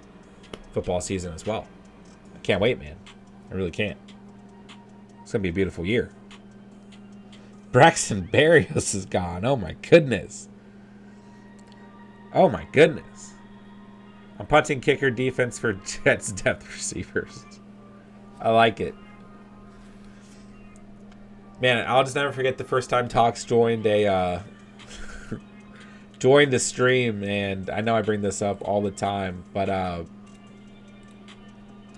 football season as well. I can't wait, man. I really can't. It's going to be a beautiful year. Braxton Berrios is gone. Oh, my goodness. Oh, my goodness. I'm punting kicker defense for Jets depth receivers. I like it. Man, I'll just never forget the first time Talks joined joined the stream, and I know I bring this up all the time, but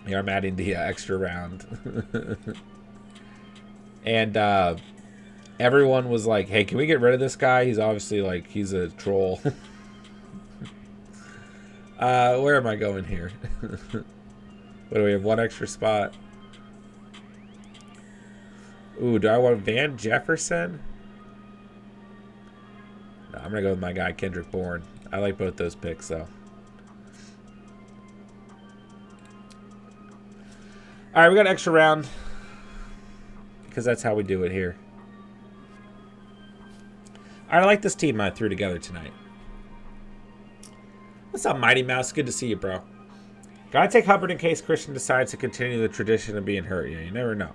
here I'm adding the extra round. And everyone was like, hey, can we get rid of this guy? He's obviously like, he's a troll. Where am I going here? What do we have? One extra spot. Ooh, do I want Van Jefferson? No, I'm going to go with my guy, Kendrick Bourne. I like both those picks, though. All right, we got an extra round. Because that's how we do it here. All right, I like this team I threw together tonight. What's up, Mighty Mouse? Good to see you, bro. Gotta take Hubbard in case Christian decides to continue the tradition of being hurt. Yeah, you never know.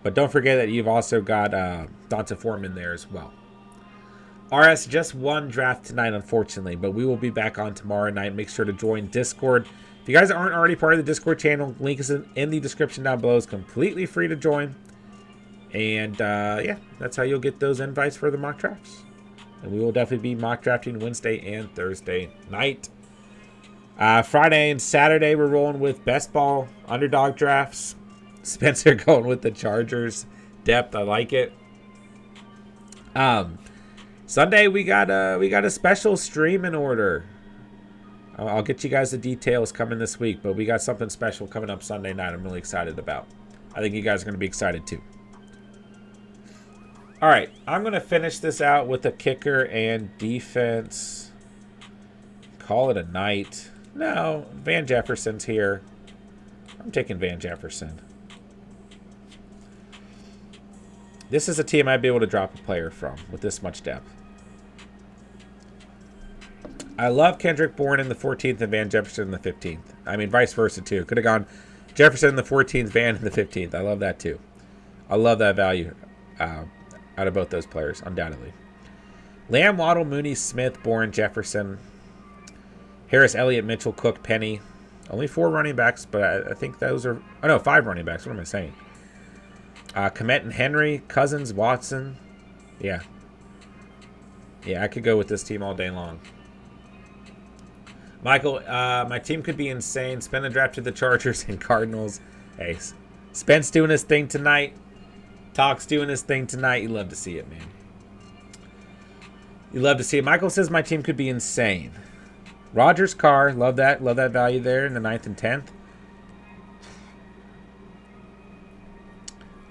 But don't forget that you've also got Donta Foreman there as well. RS just won draft tonight, unfortunately, but we will be back on tomorrow night. Make sure to join Discord. If you guys aren't already part of the Discord channel, link is in the description down below. It's completely free to join. And, yeah, that's how you'll get those invites for the mock drafts. And we will definitely be mock drafting Wednesday and Thursday night. Friday and Saturday, we're rolling with best ball underdog drafts. Spencer going with the Chargers depth. I like it. Sunday we got a special stream in order. I'll get you guys the details coming this week, but we got something special coming up Sunday night. I'm really excited about. I think you guys are going to be excited too. All right, I'm going to finish this out with a kicker and defense. Call it a night. No, Van Jefferson's here. I'm taking Van Jefferson. This is a team I'd be able to drop a player from with this much depth. I love Kendrick Bourne in the 14th and Van Jefferson in the 15th. I mean, vice versa, too. Could have gone Jefferson in the 14th, Van in the 15th. I love that, too. I love that value out of both those players, undoubtedly. Lamb, Waddle, Mooney, Smith, Bourne, Jefferson, Harris, Elliott, Mitchell, Cook, Penny. Only 4 running backs, but I think those are... Oh, no, 5 running backs. What am I saying? Komet and Henry, Cousins, Watson. Yeah. Yeah, I could go with this team all day long. Michael, my team could be insane. Spend the draft to the Chargers and Cardinals. Hey, Spence doing his thing tonight. Talk's doing his thing tonight. You love to see it, man. You love to see it. Michael says my team could be insane. Rogers, Carr. Love that. Love that value there in the 9th and 10th.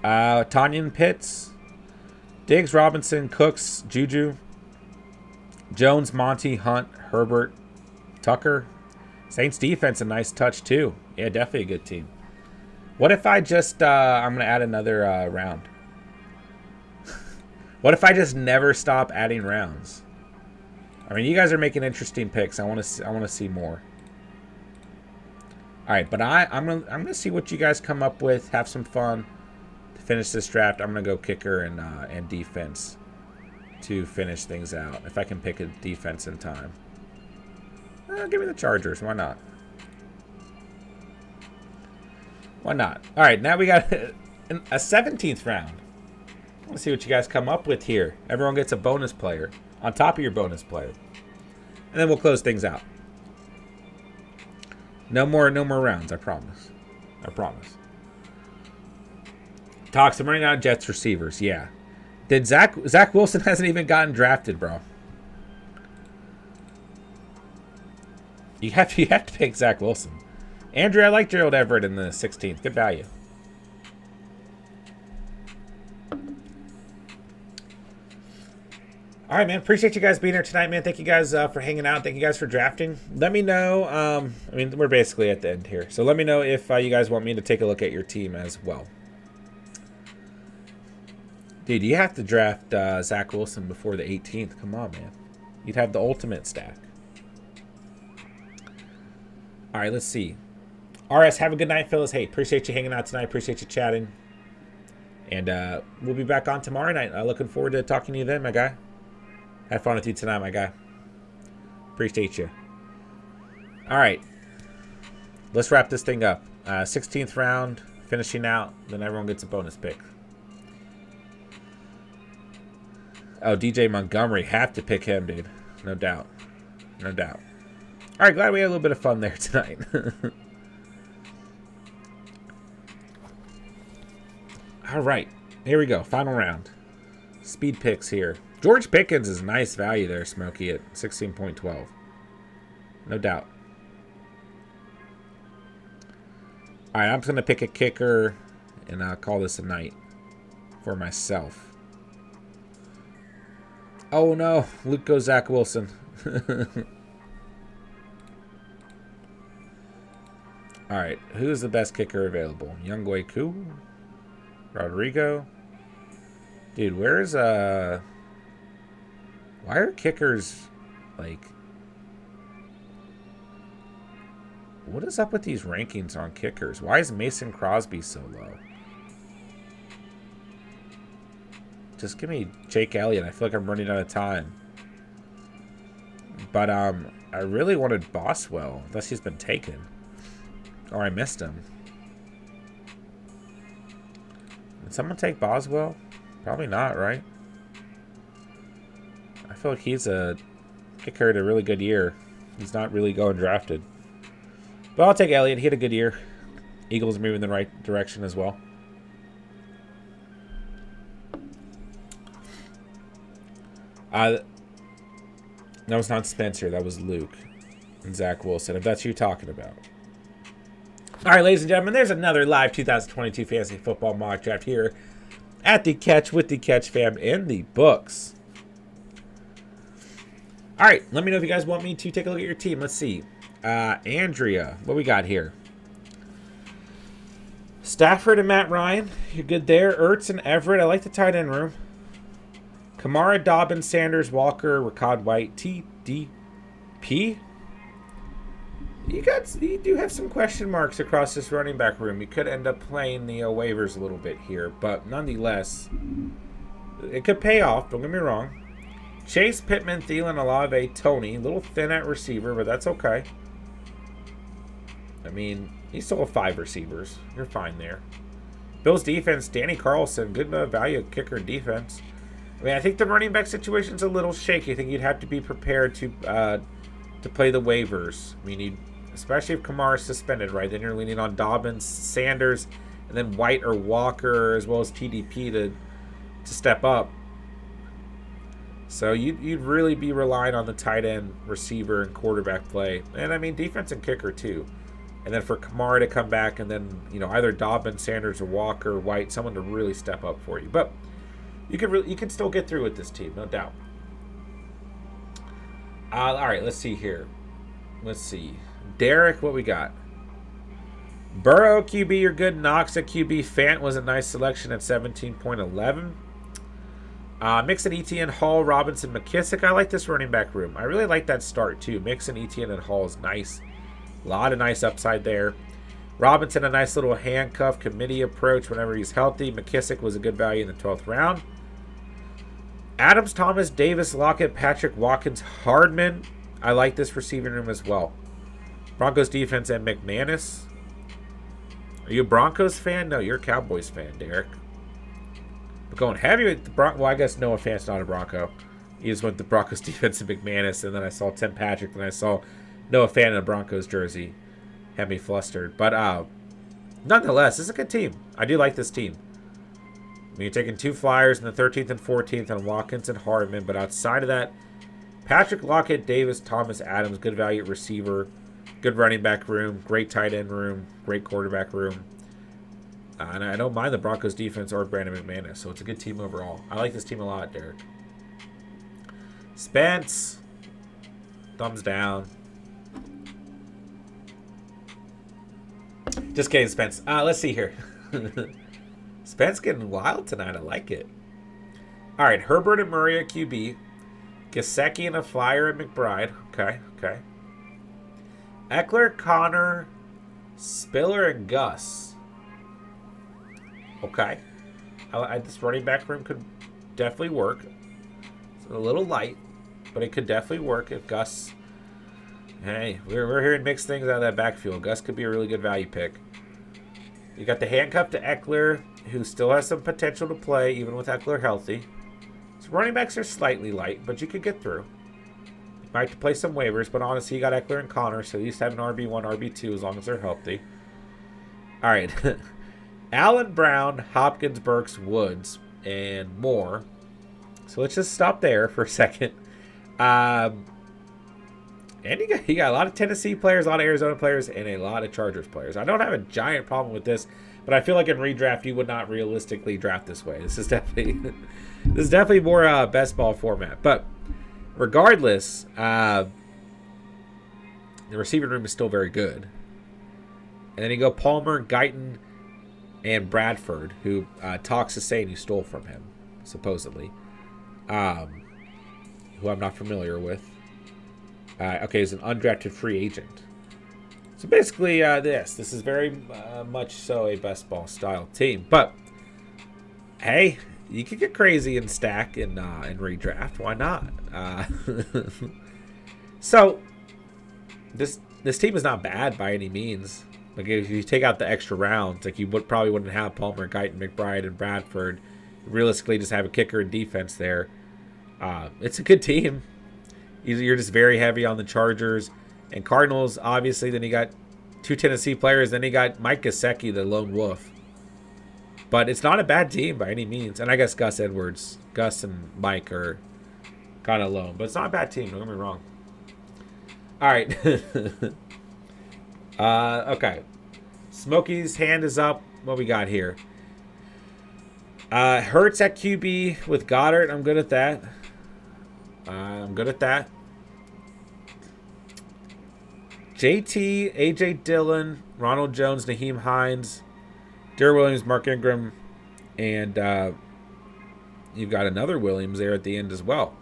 Tanyan, Pitts. Diggs, Robinson, Cooks, Juju. Jones, Monty, Hunt, Herbert, Tucker. Saints defense, a nice touch too. Yeah, definitely a good team. What if I just, I'm going to add another round. What if I just never stop adding rounds? I mean, you guys are making interesting picks. I want to see more. All right, but I'm gonna see what you guys come up with. Have some fun to finish this draft. I'm gonna go kicker and defense to finish things out. If I can pick a defense in time, give me the Chargers. Why not? Why not? All right, now we got a 17th round. I want to see what you guys come up with here. Everyone gets a bonus player on top of your bonus player, and then we'll close things out. No more rounds. I promise. I promise. Talks. I'm running out of Jets receivers. Yeah. Did Zach Wilson hasn't even gotten drafted, bro. You have to pick Zach Wilson. Andrew, I like Gerald Everett in the 16th. Good value. All right, man. Appreciate you guys being here tonight, man. Thank you guys for hanging out. Thank you guys for drafting. Let me know. I mean, we're basically at the end here. So let me know if you guys want me to take a look at your team as well. Dude, you have to draft Zach Wilson before the 18th. Come on, man. You'd have the ultimate stack. All right, let's see. RS, have a good night, fellas. Hey, appreciate you hanging out tonight. Appreciate you chatting. And we'll be back on tomorrow night. Looking forward to talking to you then, my guy. Have fun with you tonight, my guy. Appreciate you. All right. Let's wrap this thing up. 16th round, finishing out. Then everyone gets a bonus pick. Oh, DJ Montgomery. Have to pick him, dude. No doubt. No doubt. All right, glad we had a little bit of fun there tonight. All right. Here we go. Final round. Speed picks here. George Pickens is nice value there, Smokey, at 16.12. No doubt. All right, I'm just going to pick a kicker, and I'll call this a night for myself. Oh, no. Luke goes Zach Wilson. All right, who's the best kicker available? Younghoe Koo? Rodrigo? Dude, where's... Why are kickers, like... What is up with these rankings on kickers? Why is Mason Crosby so low? Just give me Jake Elliott. I feel like I'm running out of time. But I really wanted Boswell, unless he's been taken. Or I missed him. Did someone take Boswell? Probably not, right? I feel like he's a kicker at a really good year. He's not really going drafted. But I'll take Elliott. He had a good year. Eagles moving in the right direction as well. That was not Spencer. That was Luke and Zach Wilson, if that's who you're talking about. All right, ladies and gentlemen, there's another live 2022 Fantasy Football Mock Draft here at the Catch with the Catch fam in the books. All right, let me know if you guys want me to take a look at your team. Let's see. Andrea, what we got here? Stafford and Matt Ryan. You're good there. Ertz and Everett. I like the tight end room. Kamara, Dobbins, Sanders, Walker, Rachaad White, TDP. You do have some question marks across this running back room. You could end up playing the waivers a little bit here, but nonetheless, it could pay off. Don't get me wrong. Chase, Pittman, Thielen, Olave, Tony. A little thin at receiver, but that's okay. I mean, you still have 5 receivers. You're fine there. Bills defense, Danny Carlson. Good value kicker defense. I mean, I think the running back situation's a little shaky. I think you'd have to be prepared to play the waivers. I mean, especially if Kamara's suspended, right? Then you're leaning on Dobbins, Sanders, and then White or Walker, as well as TDP to step up. So you'd really be relying on the tight end, receiver, and quarterback play. And, I mean, defense and kicker, too. And then for Kamara to come back and then, either Dobbins, Sanders, or Walker, White, someone to really step up for you. But you could still get through with this team, no doubt. All right, let's see here. Let's see. Derek, what we got? Burrow, QB, you're good. Knox at QB. Fant was a nice selection at 17.11. Mixon, Etienne, Hall, Robinson, McKissick. I like this running back room. I really like that start, too. Mixon, Etienne, and Hall is nice. A lot of nice upside there. Robinson, a nice little handcuff committee approach whenever he's healthy. McKissick was a good value in the 12th round. Adams, Thomas, Davis, Lockett, Patrick, Watkins, Hardman. I like this receiving room as well. Broncos defense and McManus. Are you a Broncos fan? No, you're a Cowboys fan, Derek. But going heavy with the Broncos. Well, I guess Noah Fant's not a Bronco. He just went the Broncos defense and McManus, and then I saw Tim Patrick, and I saw Noah Fant in a Broncos jersey. Had me flustered. But nonetheless, this is a good team. I do like this team. I mean, you're taking 2 flyers in the 13th and 14th on Watkins and Hardman. But outside of that, Patrick, Lockett, Davis, Thomas, Adams, good value at receiver. Good running back room. Great tight end room. Great quarterback room. And I don't mind the Broncos defense or Brandon McManus. So it's a good team overall. I like this team a lot, Derek. Spence. Thumbs down. Just kidding, Spence. Let's see here. Spence getting wild tonight. I like it. All right, Herbert and Murray at QB. Gesicki and a flyer at McBride. Okay. Eckler, Connor, Spiller, and Gus. Okay. This running back room could definitely work. It's a little light, but it could definitely work if Gus... Hey, we're hearing mixed things out of that backfield. Gus could be a really good value pick. You got the handcuff to Eckler, who still has some potential to play, even with Eckler healthy. So running backs are slightly light, but you could get through. You might have to play some waivers, but honestly, you got Eckler and Connor, so at least have an RB1, RB2 as long as they're healthy. All right. Allen, Brown, Hopkins, Burks, Woods, and more. So let's just stop there for a second. And you got a lot of Tennessee players, a lot of Arizona players, and a lot of Chargers players. I don't have a giant problem with this, but I feel like in redraft you would not realistically draft this way. This is definitely more best ball format. But regardless, the receiving room is still very good. And then you go Palmer, Guyton, and Bradford, who Talks is saying you stole from him, supposedly, who I'm not familiar with. Okay, he's an undrafted free agent. So basically, this is very much so a best ball style team. But hey, you could get crazy and stack and redraft. Why not? So this team is not bad by any means. Like if you take out the extra rounds, like you probably wouldn't have Palmer, Guyton, McBride, and Bradford. Realistically, just have a kicker and defense there. It's a good team. You're just very heavy on the Chargers and Cardinals. Obviously, then you got 2 Tennessee players. Then you got Mike Gesicki, the lone wolf. But it's not a bad team by any means. And I guess Gus and Mike are kind of alone. But it's not a bad team. Don't get me wrong. All right. Okay. Smokey's hand is up. What we got here? Hurts at QB with Goddard. I'm good at that. JT, AJ Dillon, Ronald Jones, Naheem Hines, Darrell Williams, Mark Ingram, and you've got another Williams there at the end as well.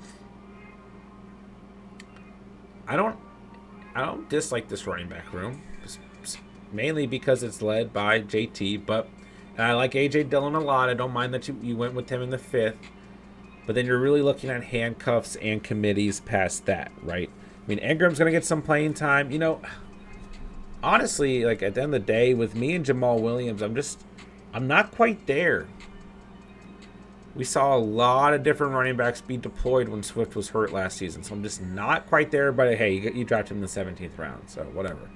I don't dislike this running back room, mainly because it's led by JT, but I like AJ Dillon a lot. I don't mind that you went with him in the 5th, but then you're really looking at handcuffs and committees past that, right? I mean, Ingram's going to get some playing time. You know, honestly, like at the end of the day, with me and Jamal Williams, I'm not quite there. We saw a lot of different running backs be deployed when Swift was hurt last season, so I'm just not quite there. But hey, you dropped him in the 17th round, so whatever.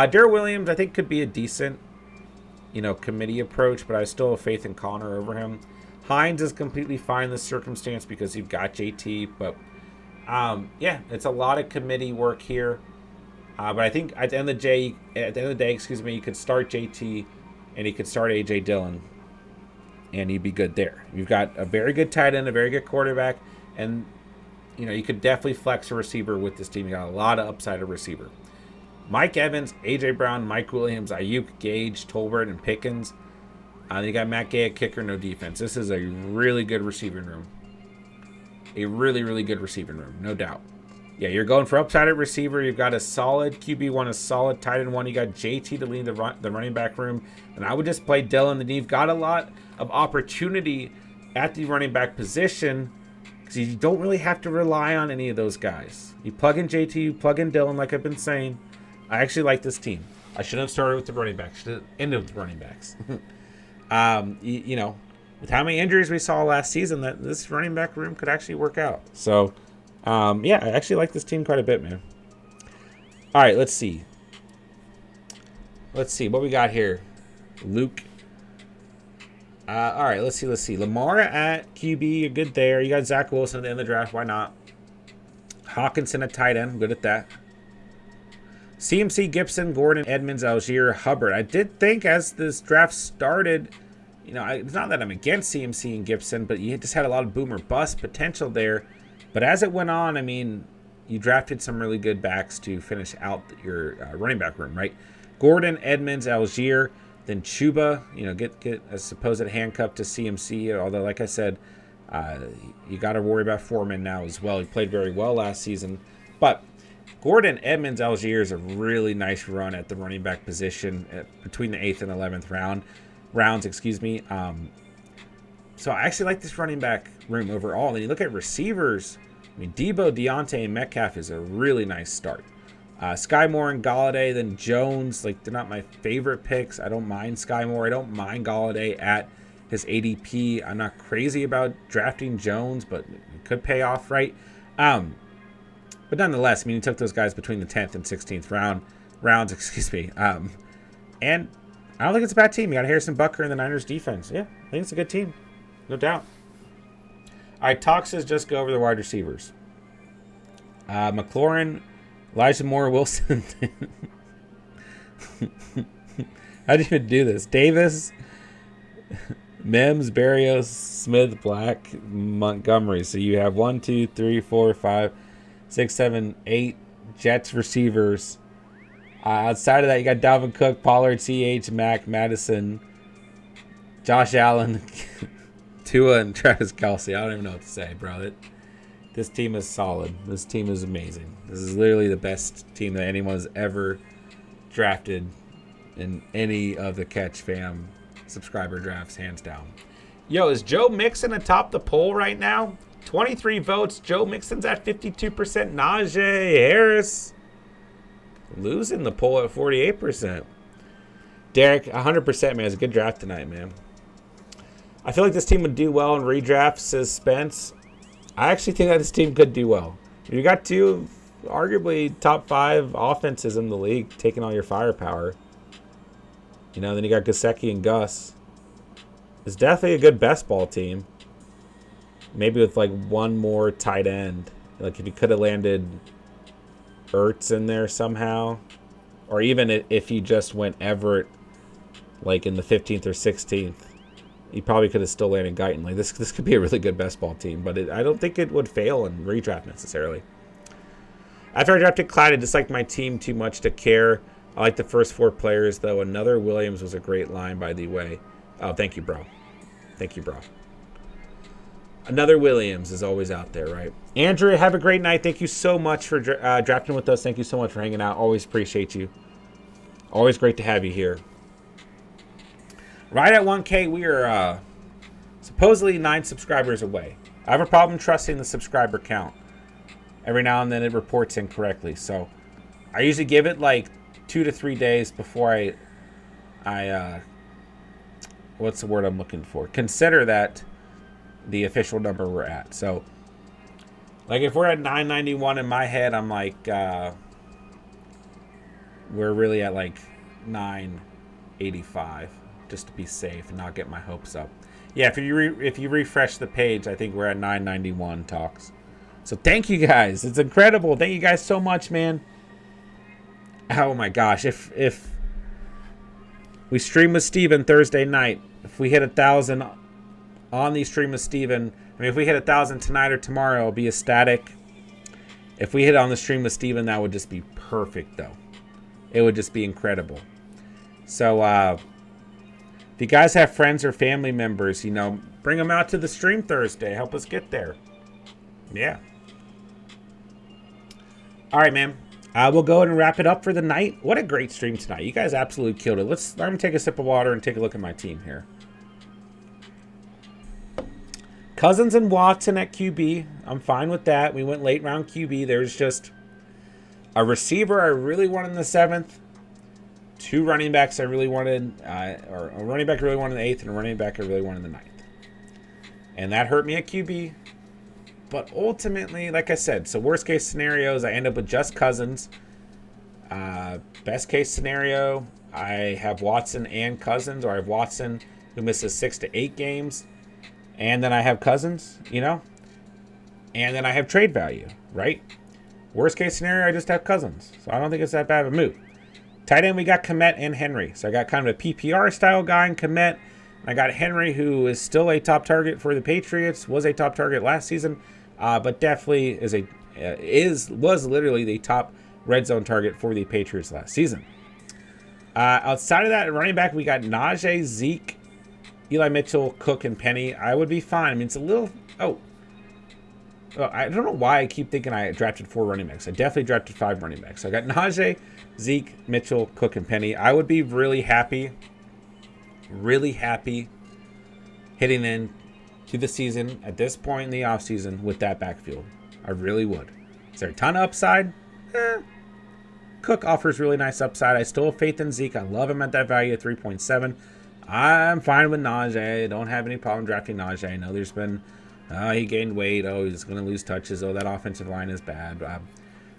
Darrell Williams, I think, could be a decent, committee approach, but I still have faith in Connor over him. Hines is completely fine in this circumstance because you've got JT, but yeah, it's a lot of committee work here. But I think at the end of the day, you could start JT and you could start AJ Dillon, and you'd be good there. You've got a very good tight end, a very good quarterback, and you could definitely flex a receiver with this team. You got a lot of upside at receiver. Mike Evans, AJ Brown, Mike Williams, Ayuk, Gage, Tolbert, and Pickens. You got Matt Gay at kicker, no defense. This is a really good receiving room. A really, really good receiving room, no doubt. Yeah, you're going for upside at receiver. You've got a solid QB1, a solid tight end 1. You got JT to lead the running back room. And I would just play Dillon. Then you've got a lot of opportunity at the running back position because you don't really have to rely on any of those guys. You plug in JT, you plug in Dillon, like I've been saying. I actually like this team. I shouldn't have started with the running backs. Should have ended with the running backs. With how many injuries we saw last season, that this running back room could actually work out. So, yeah, I actually like this team quite a bit, man. All right, let's see. What we got here. Luke. All right, let's see. Lamar at QB, you're good there. You got Zach Wilson at the end of the draft. Why not? Hawkinson at tight end. I'm good at that. CMC, Gibson, Gordon, Edmonds, Algier, Hubbard. I did think as this draft started, it's not that I'm against CMC and Gibson, but you just had a lot of boom or bust potential there. But as it went on, I mean, you drafted some really good backs to finish out your running back room, right? Gordon, Edmonds, Algier, then Chuba, get a supposed handcuff to CMC. Although, like I said, you got to worry about Foreman now as well. He played very well last season. But Gordon, Edmonds, Algier is a really nice run at the running back position between the 8th and 11th rounds. So I actually like this running back room overall. Then you look at receivers. I mean, Debo, Deontay, and Metcalf is a really nice start. Sky Moore and Galladay, then Jones. They're not my favorite picks. I don't mind Sky Moore. I don't mind Galladay at his ADP. I'm not crazy about drafting Jones, but it could pay off, right? But nonetheless, I mean, he took those guys between the 10th and 16th rounds. And I don't think it's a bad team. You got Harrison Butker in the Niners defense. Yeah, I think it's a good team. No doubt. All right, Talk says just go over the wide receivers. McLaurin, Elijah Moore, Wilson. How do you even do this? Davis, Mims, Berrios, Smith, Black, Montgomery. So you have 1, 2, 3, 4, 5, 6, 7, 8 Jets receivers. Outside of that, you got Dalvin Cook, Pollard, CH, Mack, Madison, Josh Allen, Tua, and Travis Kelce. I don't even know what to say, bro. This team is solid. This team is amazing. This is literally the best team that anyone has ever drafted in any of the Catch Fam subscriber drafts, hands down. Yo, is Joe Mixon atop the poll right now? 23 votes. Joe Mixon's at 52%. Najee Harris losing the poll at 48%. Derek, 100%, man. It's a good draft tonight, man. I feel like this team would do well in redraft, says Spence. I actually think that this team could do well. You got two, arguably, top 5 offenses in the league taking all your firepower. You know, then you got Gesicki and Gus. It's definitely a good best ball team. Maybe with, like, one more tight end. Like, if you could have landed Ertz in there somehow. Or even if you just went Everett, like, in the 15th or 16th. You probably could have still landed Guyton. Like, this could be a really good best ball team. But I don't think it would fail in redraft necessarily. After I drafted Clyde, I disliked my team too much to care. I like the first 4 players, though. Another Williams was a great line, by the way. Oh, thank you, bro. Thank you, bro. Another Williams is always out there, right? Andrew, have a great night. Thank you so much for drafting with us. Thank you so much for hanging out. Always appreciate you. Always great to have you here. Right at 1K, we are supposedly 9 subscribers away. I have a problem trusting the subscriber count. Every now and then it reports incorrectly. So I usually give it like 2 to 3 days before I what's the word I'm looking for? Consider that the official number we're at. So, like, if we're at 991 in my head, I'm like, we're really at like 985, just to be safe and not get my hopes up. Yeah, if you refresh the page, I think we're at 991 talks. So thank you guys. It's incredible. Thank you guys so much, man. Oh my gosh, if we stream with Steven Thursday night, if we hit 1,000 on the stream with Steven, I mean, if we hit 1,000 tonight or tomorrow, it'll be ecstatic. If we hit on the stream with Steven, that would just be perfect, though. It would just be incredible. So, if you guys have friends or family members, you know, bring them out to the stream Thursday. Help us get there. Yeah. All right, man. We'll go ahead and wrap it up for the night. What a great stream tonight. You guys absolutely killed it. Let me take a sip of water and take a look at my team here. Cousins and Watson at QB. I'm fine with that. We went late round QB. There's just a receiver I really wanted in the 7th. 2 running backs I really wanted. Or a running back I really wanted in the 8th and a running back I really wanted in the 9th. And that hurt me at QB. But ultimately, like I said, so worst case scenarios, I end up with just Cousins. Best case scenario, I have Watson and Cousins, or I have Watson who misses 6 to 8 games. And then I have Cousins, you know. And then I have trade value, right? Worst case scenario, I just have Cousins. So I don't think it's that bad of a move. Tight end, we got Kmet and Henry. So I got kind of a PPR style guy in Kmet. I got Henry, who is still a top target for the Patriots. Was a top target last season. But definitely was literally the top red zone target for the Patriots last season. Outside of that, running back, we got Najee, Zeke, Eli Mitchell, Cook, and Penny. I would be fine. I mean, it's a little... Oh, I don't know why I keep thinking I drafted 4 running backs. I definitely drafted 5 running backs. So I got Najee, Zeke, Mitchell, Cook, and Penny. I would be really happy hitting in to the season at this point in the offseason with that backfield. I really would. Is there a ton of upside? Cook offers really nice upside. I still have faith in Zeke. I love him at that value at 3.7. I'm fine with Najee. Don't have any problem drafting Najee. I know there's been, he gained weight. Oh, he's going to lose touches. Oh, that offensive line is bad.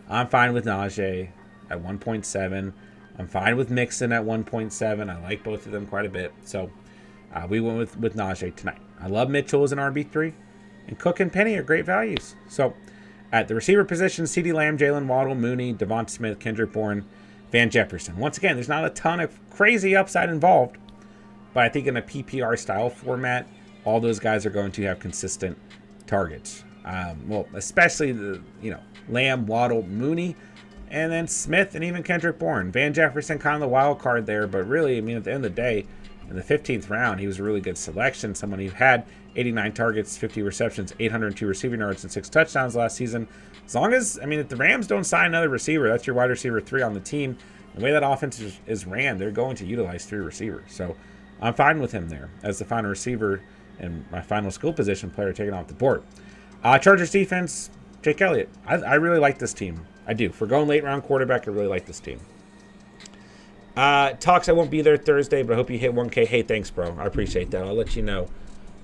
I'm fine with Najee at 1.7. I'm fine with Mixon at 1.7. I like both of them quite a bit. So we went with Najee tonight. I love Mitchell as an RB3. And Cook and Penny are great values. So at the receiver position, CeeDee Lamb, Jalen Waddle, Mooney, Devonta Smith, Kendrick Bourne, Van Jefferson. Once again, there's not a ton of crazy upside involved. But I think in a PPR style format, all those guys are going to have consistent targets. Well, especially Lamb, Waddle, Mooney, and then Smith and even Kendrick Bourne. Van Jefferson kind of the wild card there, but really, I mean, at the end of the day, in the 15th round, he was a really good selection. Someone who had 89 targets, 50 receptions, 802 receiving yards, and 6 touchdowns last season. As long as, I mean, if the Rams don't sign another receiver, that's your wide receiver 3 on the team. The way that offense is ran, they're going to utilize 3 receivers. So I'm fine with him there as the final receiver And my final skill position player taken off the board. Chargers defense, Jake Elliott. I really like this team. I do. For going late round quarterback, I really like this team. Talks, I won't be there Thursday, but I hope you hit 1K. Hey, thanks, bro. I appreciate that. I'll let you know.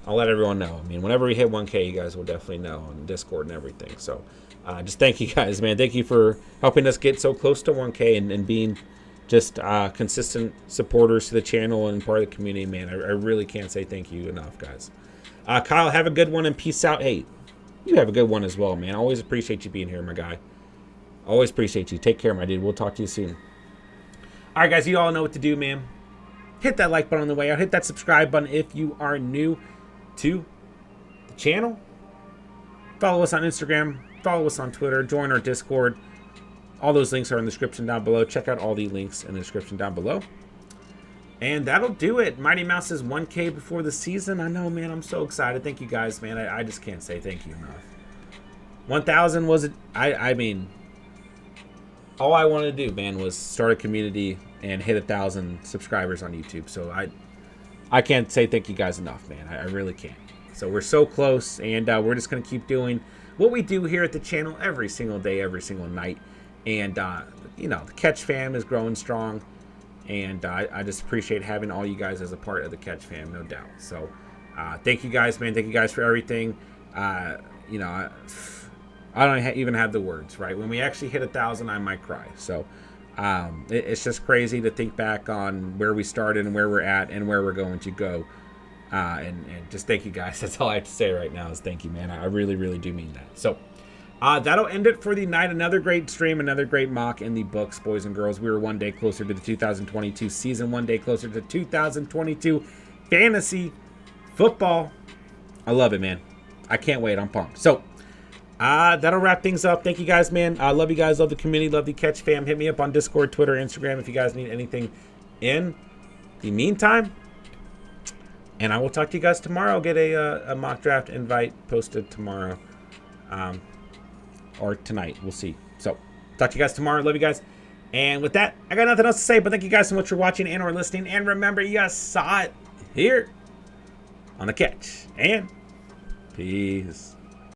I'll let everyone know. I mean, whenever we hit 1K, you guys will definitely know on Discord and everything. So just thank you guys, man. Thank you for helping us get so close to 1K and being just consistent supporters to the channel and part of the community, man. I really can't say thank you enough, guys. Kyle, have a good one and peace out. Hey, you have a good one as well, man. Always appreciate you being here, my guy. Always appreciate you. Take care, my dude. We'll talk to you soon. All right, guys, you all know what to do, man. Hit that like button on the way out. Hit that subscribe button if you are new to the channel. Follow us on Instagram. Follow us on Twitter. Join our Discord. All those links are in the description down below. Check out all the links in the description down below. And that'll do it. Mighty Mouse is 1K before the season. I know, man. I'm so excited. Thank you, guys, man. I just can't say thank you enough. 1,000 was it? I mean, all I wanted to do, man, was start a community and hit 1,000 subscribers on YouTube. So I can't say thank you guys enough, man. I really can't. So we're so close, and we're just going to keep doing what we do here at the channel every single day, every single night. And, you know, the Catch fam is growing strong. And I just appreciate having all you guys as a part of the Catch fam, no doubt. So thank you guys, man. Thank you guys for everything. You know, I don't even have the words, right? When we actually hit 1,000, I might cry. So it's just crazy to think back on where we started and where we're at and where we're going to go. And just thank you guys. That's all I have to say right now is thank you, man. I really, really do mean that. So that'll end it for the night. Another great stream, another great mock in the books, boys and girls. We were one day closer to the 2022 season, one day closer to 2022 fantasy football. I love it, man. I can't wait. I'm pumped. So that'll wrap things up. Thank you guys, man. I love you guys. Love the community. Love the Catch fam. Hit me up on Discord, Twitter, Instagram if you guys need anything in the meantime. And I will talk to you guys tomorrow. I'll get a mock draft invite posted tomorrow. Or tonight. We'll see. So, talk to you guys tomorrow. Love you guys. And with that, I got nothing else to say, but thank you guys so much for watching and or listening. And remember, you guys saw it here on the Catch. And peace.